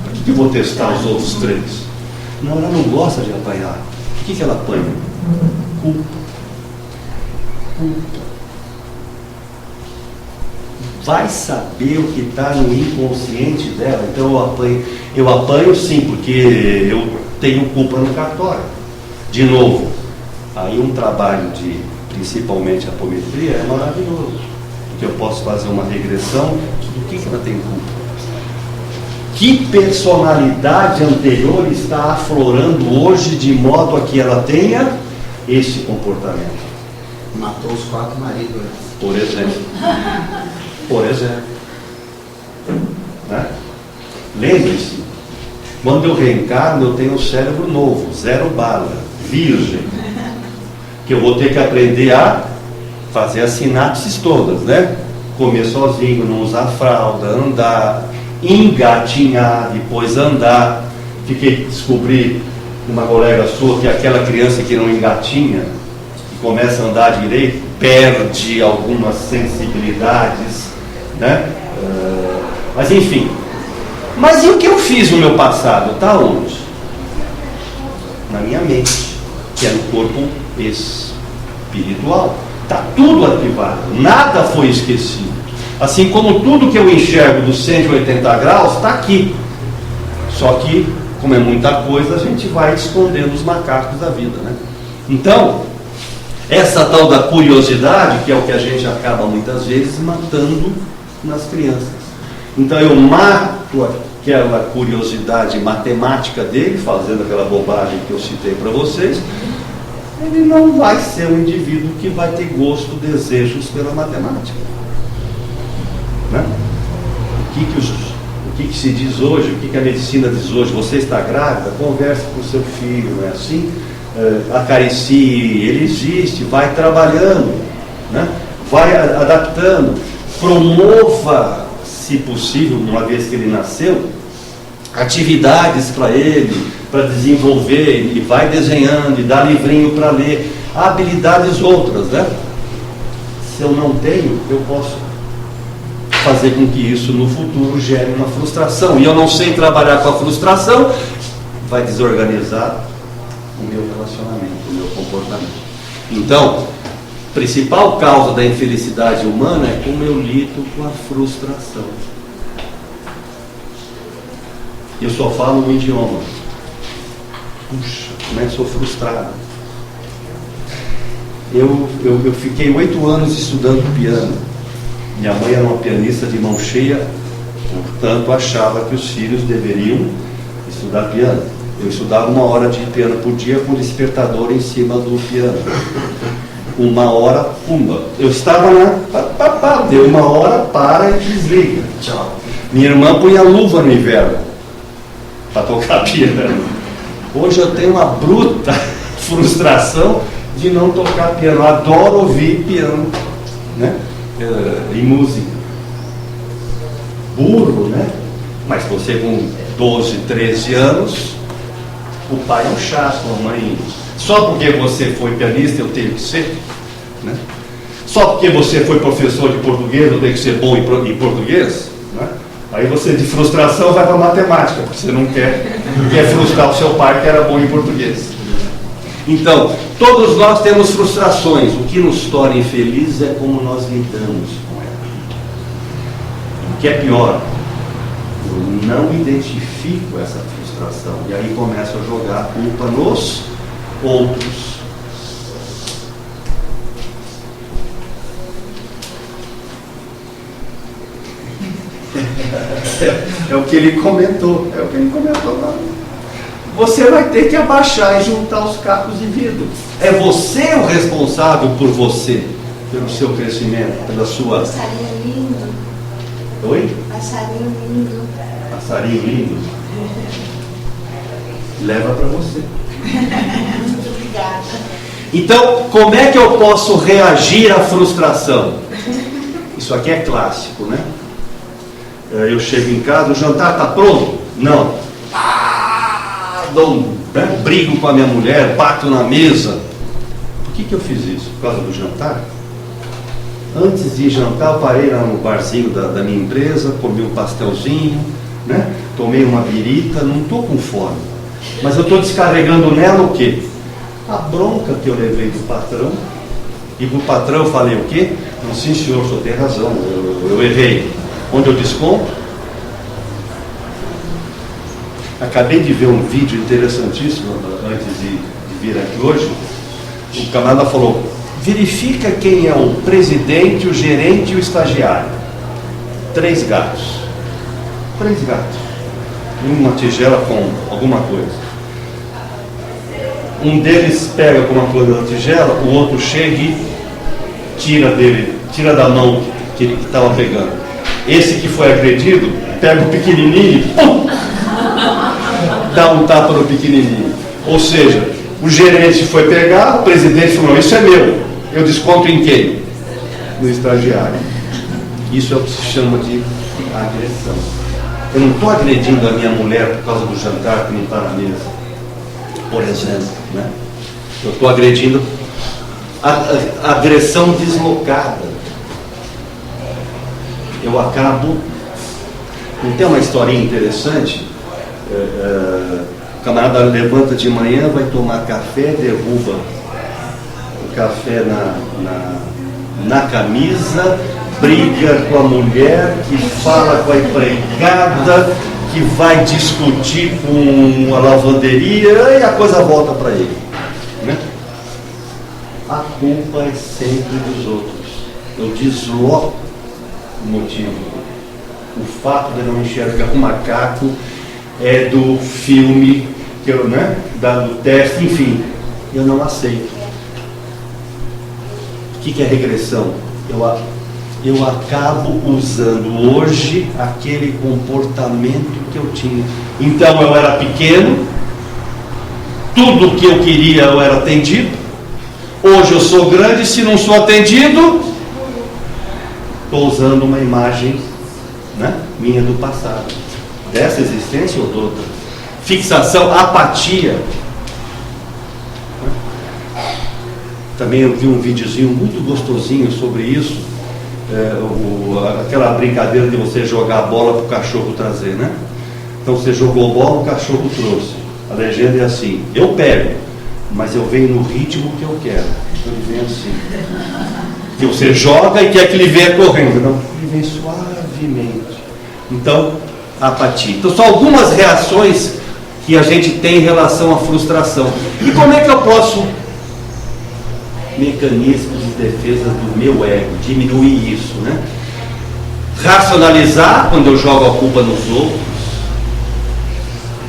Por que eu vou testar os outros 3? Não, ela não gosta de apanhar. O que ela apanha? Culpa. Vai saber o que está no inconsciente dela. Então eu apanho sim, porque eu tenho culpa no cartório. De novo, aí um trabalho de principalmente a apometria, é maravilhoso. Porque eu posso fazer uma regressão do que ela tem culpa. Que personalidade anterior está aflorando hoje de modo a que ela tenha esse comportamento? Matou os 4 maridos. Por exemplo. Por exemplo. Né? Lembre-se, quando eu reencarno, eu tenho um cérebro novo, 0 bala, virgem. Que eu vou ter que aprender a fazer as sinapses todas, né? Comer sozinho, não usar fralda, andar, engatinhar, depois andar. Descobri uma colega sua que aquela criança que não engatinha, que começa a andar direito, perde algumas sensibilidades, né? Mas enfim. Mas e o que eu fiz no meu passado? Está onde? Na minha mente, que é no corpo espiritual. Está tudo ativado, nada foi esquecido. Assim como tudo que eu enxergo dos 180 graus está aqui. Só que, como é muita coisa, a gente vai escondendo os macacos da vida, né? Então, essa tal da curiosidade, que é o que a gente acaba muitas vezes matando nas crianças. Então eu mato aquela curiosidade matemática dele, fazendo aquela bobagem que eu citei para vocês. Ele não vai ser um indivíduo que vai ter gosto, desejos pela matemática, né? O que se diz hoje, o que a medicina diz hoje? Você está grávida? Converse com o seu filho, não é assim? Acaricie, ele existe, vai trabalhando, né? Vai adaptando, promova, se possível, uma vez que ele nasceu, atividades para ele, para desenvolver, e vai desenhando, e dá livrinho para ler, habilidades outras, né? Se eu não tenho, eu posso fazer com que isso no futuro gere uma frustração, e eu não sei trabalhar com a frustração, vai desorganizar o meu relacionamento, o meu comportamento. Então, a principal causa da infelicidade humana é como eu lido com a frustração. Eu só falo um idioma. Puxa, como é que sou frustrado. Eu fiquei 8 anos estudando piano. Minha mãe era uma pianista de mão cheia, portanto achava que os filhos deveriam estudar piano. Eu estudava 1 hora de piano por dia com despertador em cima do piano. 1 hora, pumba. Eu estava lá, deu 1 hora, para e desliga. Tchau. Minha irmã punha luva no inverno para tocar piano. Hoje eu tenho uma bruta frustração de não tocar piano. Eu adoro ouvir piano, né? E música. Burro, né? Mas você com 12, 13 anos, o pai é um chato, a mãe. Só porque você foi pianista eu tenho que ser, né? Só porque você foi professor de português eu tenho que ser bom em português, né? Aí você de frustração vai para matemática, porque você não quer frustrar o seu pai que era bom em português. Então, todos nós temos frustrações. O que nos torna infelizes é como nós lidamos com ela. O que é pior, eu não identifico essa frustração. E aí começo a jogar a culpa nos outros. É o que ele comentou. Você vai ter que abaixar e juntar os cacos de vidro. É você o responsável por você, pelo seu crescimento, pela sua... Passarinho lindo. Oi? Passarinho lindo. Passarinho lindo. Leva para você. Muito obrigada. Então, como é que eu posso reagir à frustração? Isso aqui é clássico, né? Eu chego em casa, o jantar está pronto? Não. Brigo com a minha mulher, bato na mesa. Por que eu fiz isso? Por causa do jantar? Antes de jantar, eu parei lá no barzinho da minha empresa, comi um pastelzinho, né? Tomei uma birita, não estou com fome. Mas eu estou descarregando nela o quê? A bronca que eu levei do patrão. E para o patrão eu falei o quê? Não, sim senhor, o senhor tem razão, eu errei. Onde eu desconto? Acabei de ver um vídeo interessantíssimo antes de vir aqui hoje. O camarada falou: verifica quem é o presidente, o gerente e o estagiário. 3 gatos. 3 gatos. Uma tigela com alguma coisa. Um deles pega alguma coisa da tigela, o outro chega e tira da mão que ele estava pegando. Esse que foi agredido, pega o pequenininho e pum, dá um tapa no pequenininho. Ou seja, o gerente foi pegar, o presidente falou, isso é meu, eu desconto em quem? No estagiário. Isso é o que se chama de agressão. Eu não estou agredindo a minha mulher por causa do jantar que não está na mesa, por exemplo, né? Eu estou agredindo a agressão deslocada. Eu acabo... Não tem uma historinha interessante? O camarada levanta de manhã, vai tomar café, derruba o café na camisa, briga com a mulher, que fala com a empregada, que vai discutir com a lavanderia e a coisa volta para ele, né? A culpa é sempre dos outros. Eu desloco o motivo. O fato de eu não enxergar o macaco é do filme, que eu, né, do teste, enfim, eu não aceito. O que é regressão? Eu acabo usando hoje aquele comportamento que eu tinha. Então eu era pequeno, tudo que eu queria eu era atendido. Hoje eu sou grande, se não sou atendido, estou usando uma imagem, né, minha do passado, dessa existência ou de outra. Fixação, apatia. Também eu vi um videozinho muito gostosinho sobre isso. Aquela brincadeira de você jogar a bola para o cachorro trazer, né? Então você jogou bola, o cachorro trouxe. A legenda é assim: eu pego, mas eu venho no ritmo que eu quero. Então ele vem assim. Que você joga e quer que ele venha correndo. Não, ele vem suavemente. Então, apatia. Então são algumas reações que a gente tem em relação à frustração. E como é que eu posso... mecanismos de defesa do meu ego, diminuir isso, né? Racionalizar quando eu jogo a culpa nos outros.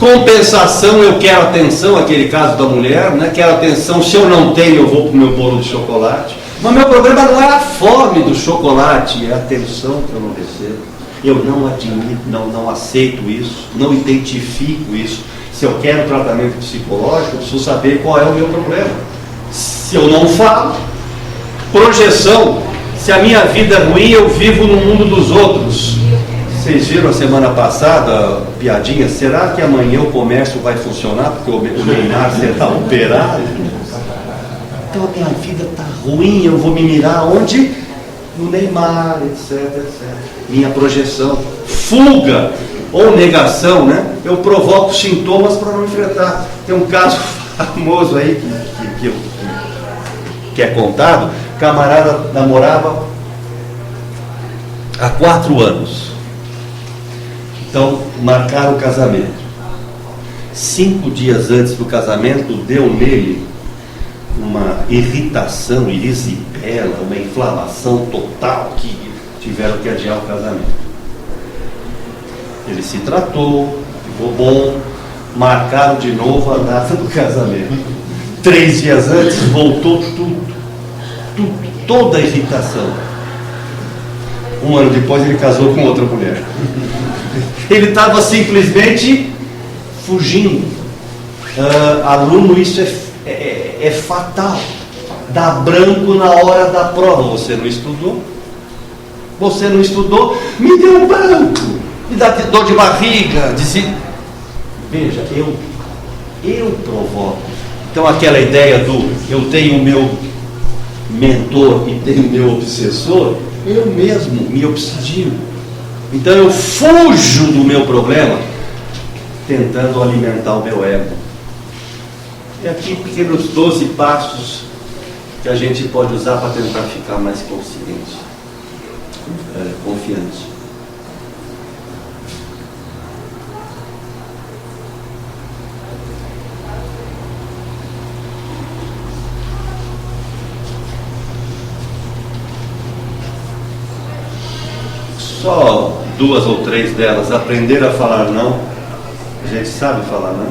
Compensação, eu quero atenção, aquele caso da mulher, né? Quero atenção, se eu não tenho, eu vou para o meu bolo de chocolate. Mas meu problema não é a fome do chocolate, é a atenção que eu não recebo. Eu não admito, não aceito isso, não identifico isso. Se eu quero tratamento psicológico, eu preciso saber qual é o meu problema. Se eu não falo, projeção, se a minha vida é ruim, eu vivo no mundo dos outros. Vocês viram a semana passada, piadinha, será que amanhã o comércio vai funcionar porque o Neymar será operado? Então a minha vida está ruim, eu vou me mirar onde? No Neymar, etc, etc. Minha projeção, fuga ou negação, né? Eu provoco sintomas para não enfrentar. Tem um caso famoso aí que é contado. Camarada namorava há 4 anos. Então marcaram o casamento. 5 dias antes do casamento deu nele uma irritação, erisipela, uma inflamação total, que tiveram que adiar o casamento. Ele se tratou, ficou bom, marcaram de novo a data do casamento. 3 dias antes voltou tudo, toda a irritação. 1 ano depois ele casou com outra mulher. Ele estava simplesmente fugindo. Aluno, isso é fatal. Dá branco na hora da prova. Você não estudou? Você não estudou? Me deu um branco. Me dá dor de barriga. Veja, eu provoco. Então aquela ideia do eu tenho o meu mentor e tenho o meu obsessor, eu mesmo me obsidio. Então eu fujo do meu problema tentando alimentar o meu ego. E aqui pequenos 12 passos que a gente pode usar para tentar ficar mais consciente, confiante. só 2 ou 3 delas aprenderam a falar não. A gente sabe falar não.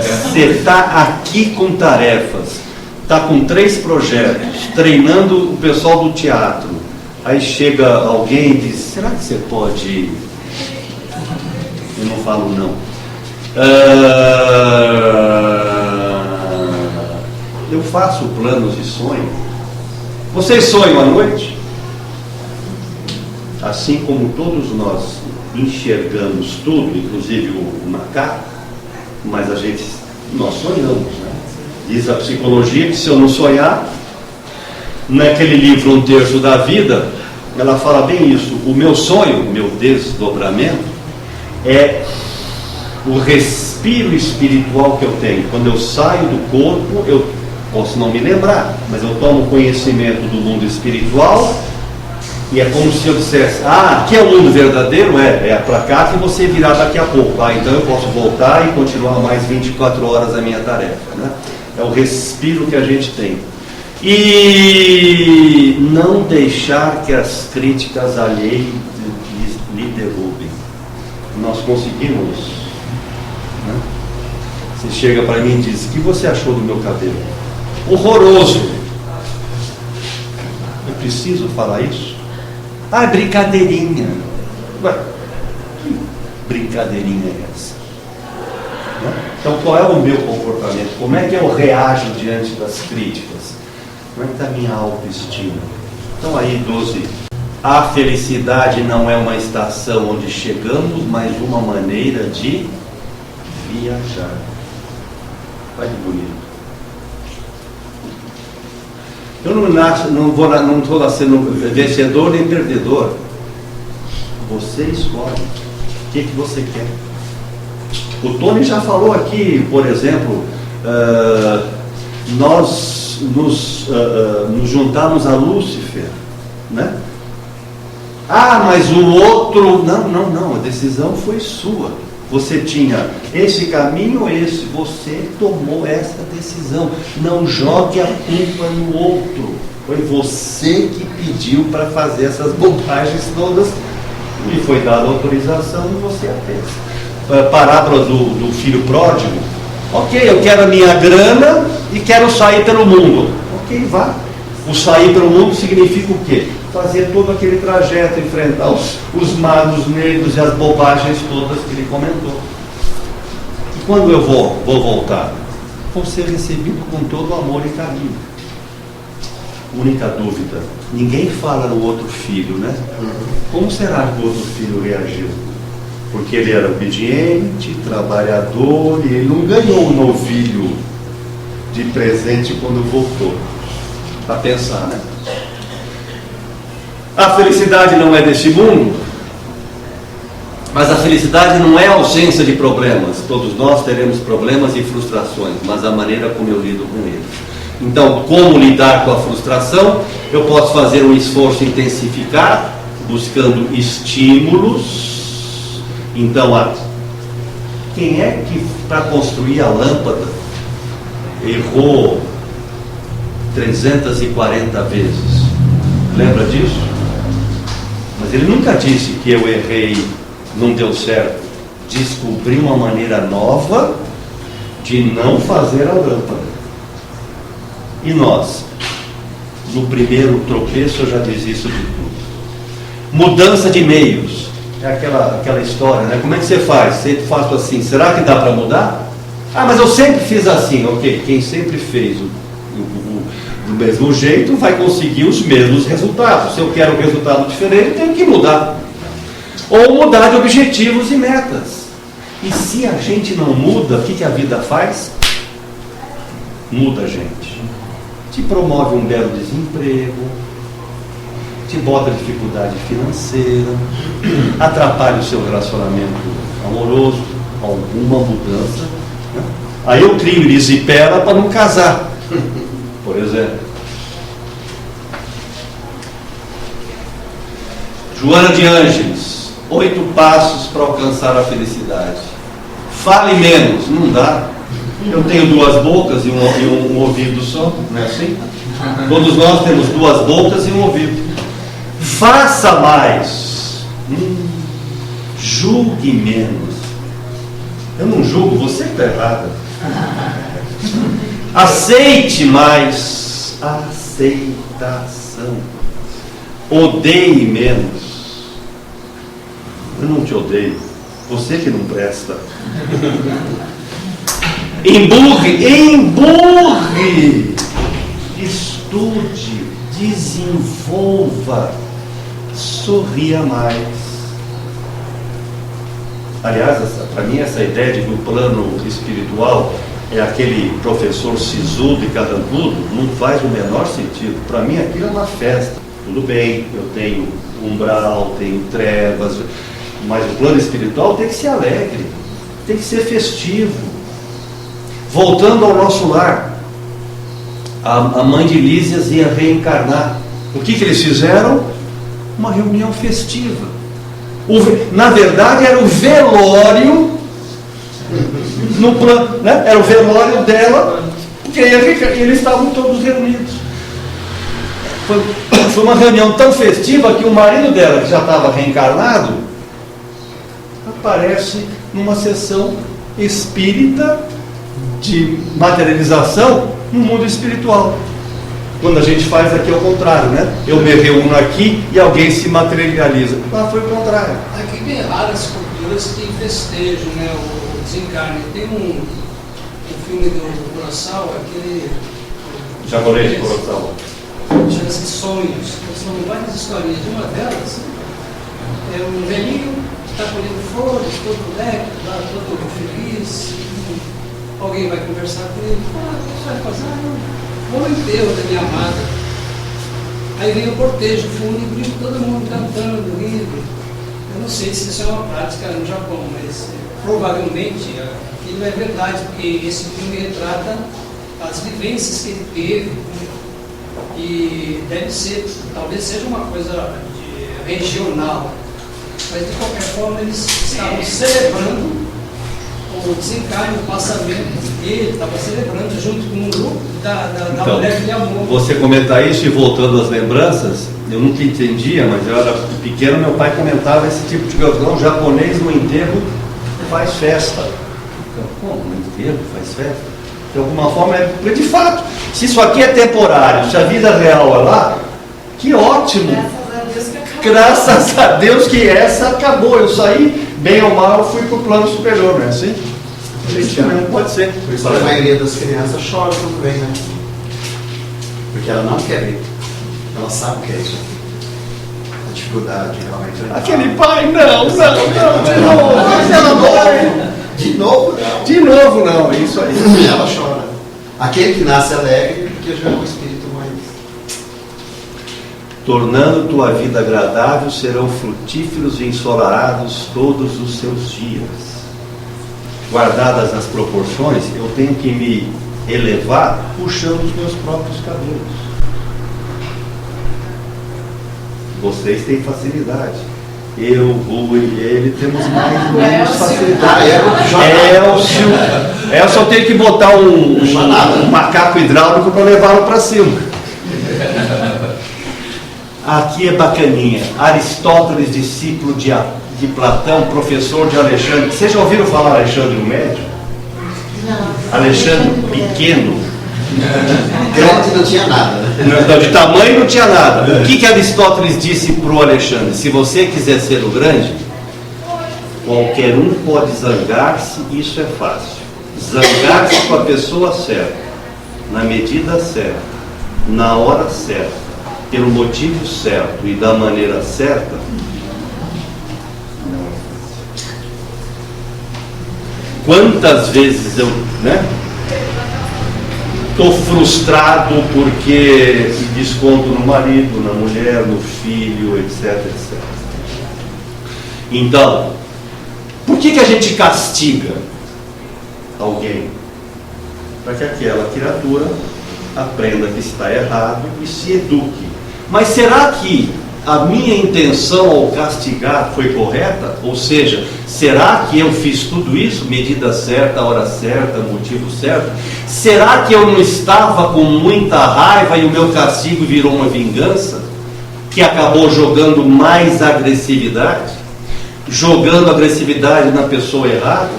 Você está aqui com tarefas, está com 3 projetos, treinando o pessoal do teatro. Aí chega alguém e diz: será que você pode? Eu não falo não. Eu faço planos e sonhos. Vocês sonham à noite? Assim como todos nós enxergamos tudo, inclusive o macaco, mas nós sonhamos, né? Diz a psicologia que se eu não sonhar, naquele livro 1/3 da vida, ela fala bem isso. O meu sonho, o meu desdobramento, é o respiro espiritual que eu tenho. Quando eu saio do corpo, eu posso não me lembrar, mas eu tomo conhecimento do mundo espiritual. E é como se eu dissesse: aqui é o mundo verdadeiro, é para cá que você virá daqui a pouco. Então eu posso voltar e continuar mais 24 horas a minha tarefa, né? É o respiro que a gente tem. E não deixar que as críticas alheias lhe derrubem. Nós conseguimos, né? Você chega para mim e diz: o que você achou do meu cabelo? Horroroso. Eu preciso falar isso? Brincadeirinha. Ué, que brincadeirinha é essa? Né? Então, qual é o meu comportamento? Como é que eu reajo diante das críticas? Como é que está a minha autoestima? Então, aí, 12. A felicidade não é uma estação onde chegamos, mas uma maneira de viajar. Olha que bonito. Eu não estou nascendo vencedor nem perdedor. Você escolhe o que você quer. O Tony já falou aqui, por exemplo, nós nos juntamos a Lúcifer, né? Mas o outro... Não, a decisão foi sua. Você tinha esse caminho ou esse, você tomou essa decisão. Não jogue a culpa no outro. Foi você que pediu para fazer essas bobagens todas e foi dada a autorização e você a fez. Parábola do filho pródigo. Ok, eu quero a minha grana e quero sair pelo mundo. Ok, vá. O sair pelo mundo significa o quê? Fazer todo aquele trajeto, enfrentar os magos negros e as bobagens todas que ele comentou. E quando eu vou voltar? Vou ser recebido com todo amor e carinho. Única dúvida: ninguém fala no outro filho, né? Como será que o outro filho reagiu? Porque ele era obediente, trabalhador, e ele não ganhou um novilho de presente quando voltou. Para pensar, né? A felicidade não é deste mundo, mas a felicidade não é a ausência de problemas. Todos nós teremos problemas e frustrações, mas a maneira como eu lido com eles. Então, como lidar com a frustração? Eu posso fazer um esforço intensificado, buscando estímulos. Então, quem é que para construir a lâmpada errou 340 vezes? Lembra disso? Mas ele nunca disse que eu errei, não deu certo. Descobri uma maneira nova de não fazer a lâmpada. E nós? No primeiro tropeço eu já desisto de tudo. Mudança de meios. É aquela história, né? Como é que você faz? Sempre faço assim. Será que dá para mudar? Mas eu sempre fiz assim. Ok, quem sempre fez do mesmo jeito vai conseguir os mesmos resultados. Se eu quero um resultado diferente, tenho que mudar. Ou mudar de objetivos e metas. E se a gente não muda, o que a vida faz? Muda a gente. Te promove um belo desemprego, te bota dificuldade financeira, atrapalha o seu relacionamento amoroso, alguma mudança, né? Aí eu crio erisipela para não casar, por exemplo. Joana de Ângeles, 8 passos para alcançar a felicidade. Fale menos, não dá. Eu tenho 2 bocas e um ouvido só, não é assim? Todos nós temos 2 bocas e um ouvido. Faça mais. Julgue menos. Eu não julgo, você que está errada. Aceite mais. Aceitação. Odeie menos. Eu não te odeio. Você que não presta. Emburre. Estude. Desenvolva. Sorria mais. Aliás, para mim essa ideia de que o plano espiritual é aquele professor sisudo e carrancudo não faz o menor sentido. Para mim aquilo é uma festa. Tudo bem, eu tenho umbral, tenho trevas, mas o plano espiritual tem que ser alegre, tem que ser festivo. Voltando ao nosso lar, a mãe de Lísias ia reencarnar. O que eles fizeram? Uma reunião festiva. Na verdade era o velório no plano, né? Era o velório dela, porque eles estavam todos reunidos. Foi uma reunião tão festiva que o marido dela, que já estava reencarnado, aparece numa sessão espírita de materialização no mundo espiritual. Quando a gente faz aqui ao contrário, né? Eu me reúno aqui e alguém se materializa. Lá foi o contrário. Aqui tem raras culturas que festejam, né, o desencarne. Tem um filme do Kurosawa, aquele... Japonês, Kurosawa. Chama-se Sonhos. São várias historinhas. Uma delas é um velhinho que está colhendo flores, todo moleque, todo feliz. Alguém vai conversar com ele. O que você vai fazer? Vou no enterro da minha amada. Aí vem o cortejo fúnebre, todo mundo cantando, rindo. Eu não sei se isso é uma prática no Japão, mas provavelmente aquilo é verdade, porque esse filme retrata as vivências que ele teve. E deve ser, talvez seja uma coisa regional. Mas de qualquer forma eles estavam celebrando o desencarne, o passamento dele, estava celebrando junto com um grupo da Então, mulher que ele amou. você comentar isso e voltando às lembranças, eu nunca entendia, mas eu era pequeno, meu pai comentava esse tipo de coisa. Não, o japonês no enterro faz festa. Como no enterro faz festa? De alguma forma é de fato. Se isso aqui é temporário, se a vida real é lá, que ótimo! Graças a Deus que essa acabou. Eu saí, bem ou mal, eu fui para o plano superior, não é assim? Não pode ser. Por isso a maioria das crianças chora quando vem, né? Porque ela não quer ir. Ela sabe o que é isso. A dificuldade que ela vai enfrentar. Aquele pai, não, de novo. De novo, não. De novo, não, é isso aí. Ela chora. Aquele que nasce alegre, porque já é um espírito mais... Tornando tua vida agradável, serão frutíferos e ensolarados todos os seus dias. Guardadas as proporções, eu tenho que me elevar puxando os meus próprios cabelos. Vocês têm facilidade. Eu, Rui e ele temos mais ou menos facilidade. Elcio, eu tenho que botar um macaco hidráulico para levá-lo para cima. Aqui é bacaninha. Aristóteles, discípulo de Platão, professor de Alexandre. Vocês já ouviram falar Alexandre o Médio? Não. Alexandre Pequeno. Grande não tinha nada, né? Não, de tamanho não tinha nada. O que Aristóteles disse para o Alexandre? Se você quiser ser o grande, qualquer um pode zangar-se, isso é fácil. Zangar-se com a pessoa certa, na medida certa, na hora certa, pelo motivo certo e da maneira certa. Quantas vezes eu, estou frustrado porque desconto no marido, na mulher, no filho, etc, etc. Então, por que a gente castiga alguém? Para que aquela criatura aprenda que está errado e se eduque. Mas será que a minha intenção ao castigar foi correta? Ou seja, será que eu fiz tudo isso? Medida certa, hora certa, motivo certo? Será que eu não estava com muita raiva e o meu castigo virou uma vingança? que acabou jogando mais agressividade, jogando agressividade na pessoa errada,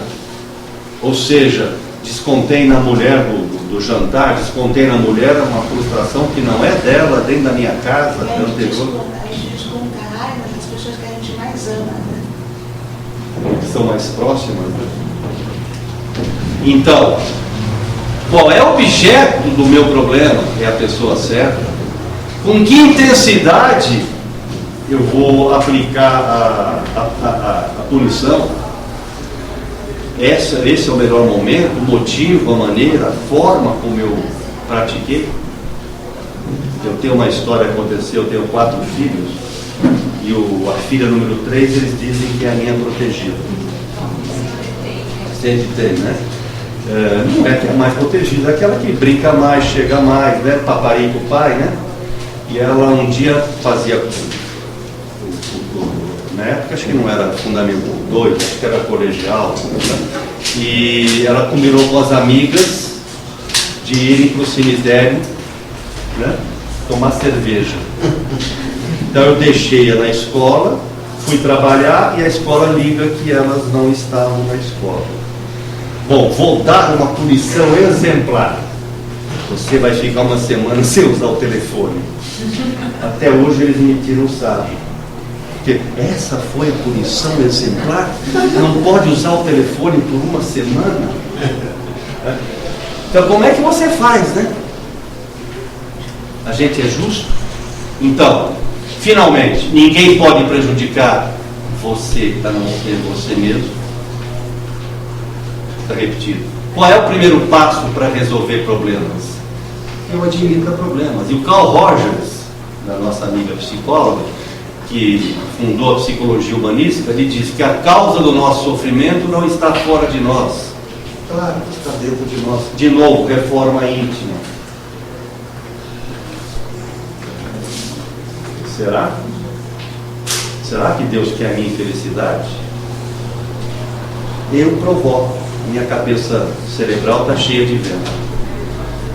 ou seja, descontei na mulher do jantar, descontei na mulher uma frustração que não é dela, dentro da minha casa, A anterior. gente desconta a raiva das pessoas que a gente mais ama, né? Que são mais próximas, né? Então, qual é o objeto do meu problema? É a pessoa certa. Com que intensidade eu vou aplicar a punição? Esse é o melhor momento, o motivo, a maneira, a forma como eu pratiquei. Eu tenho uma história que aconteceu, eu tenho 4 filhos, e a filha número 3, eles dizem que é a minha protegida. Sempre tem, né? Não é que é a mais protegida, é aquela que brinca mais, chega mais, né? Paparico pai, né? E ela um dia fazia, na época acho que não era Fundamental 2, acho que era colegial, né? E ela combinou com as amigas de irem para o cemitério, né? Tomar cerveja. Então eu deixei-a na escola, fui trabalhar e a escola liga que elas não estavam na escola. Bom, vou dar uma punição exemplar. Você vai ficar uma semana sem usar o telefone. Até hoje eles me tiram o sarro. Porque essa foi a punição exemplar? Não pode usar o telefone por uma semana? Então como é que você faz, né? A gente é justo? Então, finalmente, ninguém pode prejudicar você a não ser você mesmo. Está repetido. Qual é o primeiro passo para resolver problemas? Eu admito problemas. E o Carl Rogers, da nossa amiga psicóloga, que fundou a psicologia humanística, ele diz que a causa do nosso sofrimento não está fora de nós. Claro, está dentro de nós. De novo, reforma íntima. Será? Será que Deus quer a minha infelicidade? Eu provoco. Minha cabeça cerebral está cheia de vento.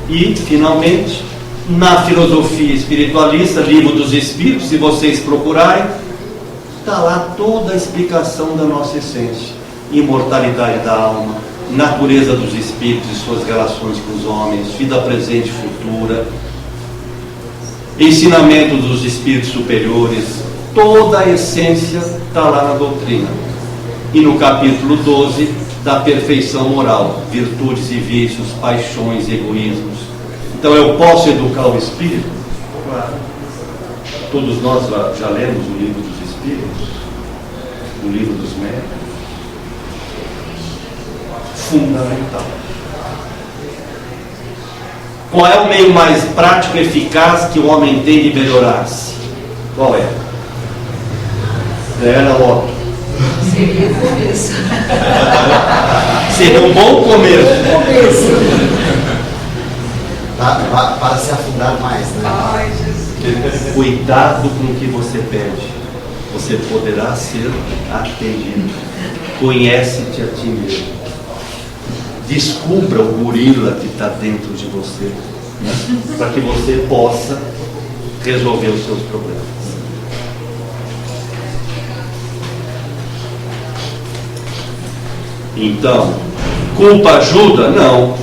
E, finalmente, na filosofia espiritualista, Livro dos Espíritos, se vocês procurarem, está lá toda a explicação da nossa essência. Imortalidade da alma, natureza dos espíritos e suas relações com os homens, vida presente e futura, ensinamento dos espíritos superiores, toda a essência está lá na doutrina. E no capítulo 12, da perfeição moral, virtudes e vícios, paixões e egoísmos. Então eu posso educar o espírito? Claro. Todos nós já lemos o Livro dos Espíritos, o Livro dos Médiuns. Fundamental. Qual é o meio mais prático e eficaz que o homem tem de melhorar-se? Qual é? Era óbvio. Seria o começo. Seria um bom começo. Para se afundar mais, né? Ai, Jesus. Cuidado com o que você pede. Você poderá ser atendido. Conhece-te a ti mesmo. Descubra o gorila que está dentro de você, né? Para que você possa resolver os seus problemas. Então, culpa ajuda? Não.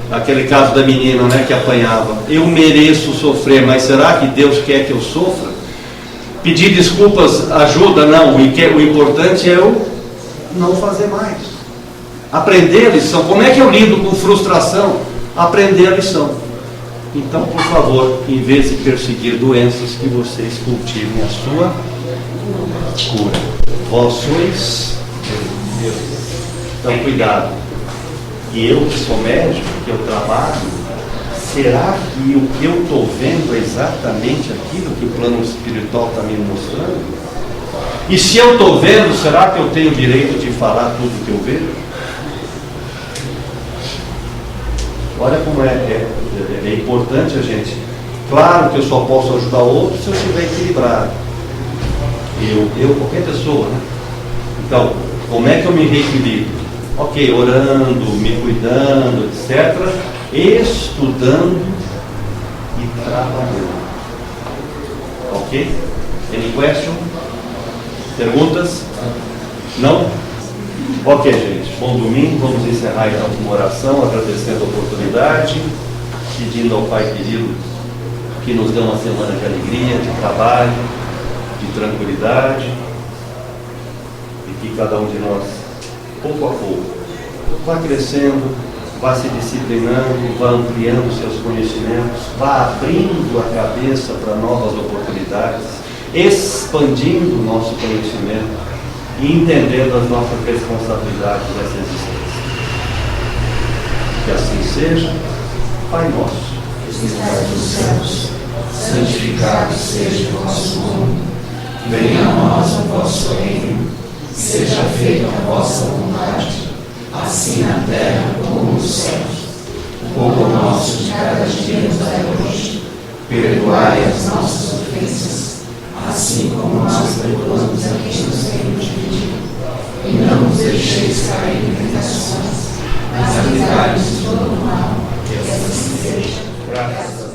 Aquele caso da menina, né, que apanhava. Eu mereço sofrer, mas será que Deus quer que eu sofra? Pedir desculpas ajuda? Não. O importante é eu não fazer mais. Aprender a lição. Como é que eu lido com frustração? Aprender a lição. Então, por favor, em vez de perseguir doenças, que vocês cultivem a sua cura. Vós sois Deus. Então, cuidado. E eu que sou médico, que eu trabalho, será que o que eu estou vendo é exatamente aquilo que o plano espiritual está me mostrando? E se eu estou vendo, será que eu tenho o direito de falar tudo que eu vejo? Olha como é importante a gente. Claro que eu só posso ajudar outros se eu estiver equilibrado. Eu qualquer pessoa, né? Então, como é que eu me reequilibro? Ok, orando, me cuidando, etc. Estudando e trabalhando. Ok? Ok? Any question? Perguntas? Não? Ok, gente. Bom domingo. Vamos encerrar então com uma oração, agradecendo a oportunidade, pedindo ao Pai querido que nos dê uma semana de alegria, de trabalho, de tranquilidade, e que cada um de nós, pouco a pouco, vá crescendo, vá se disciplinando, vá ampliando seus conhecimentos, vá abrindo a cabeça para novas oportunidades, expandindo o nosso conhecimento e entendendo as nossas responsabilidades dessa existência. Que assim seja. Pai nosso, Que estás nos céus, santificado seja o vosso nome. Venha a nós o vosso reino. Seja feita a vossa vontade, assim na terra como nos céus. O pão nosso de cada dia nos dai hoje. Perdoai as nossas ofensas, assim como nós perdoamos a quem nos tem ofendido. E não nos deixeis cair em tentações, mas livrai-nos de todo mal. Que assim seja. graças a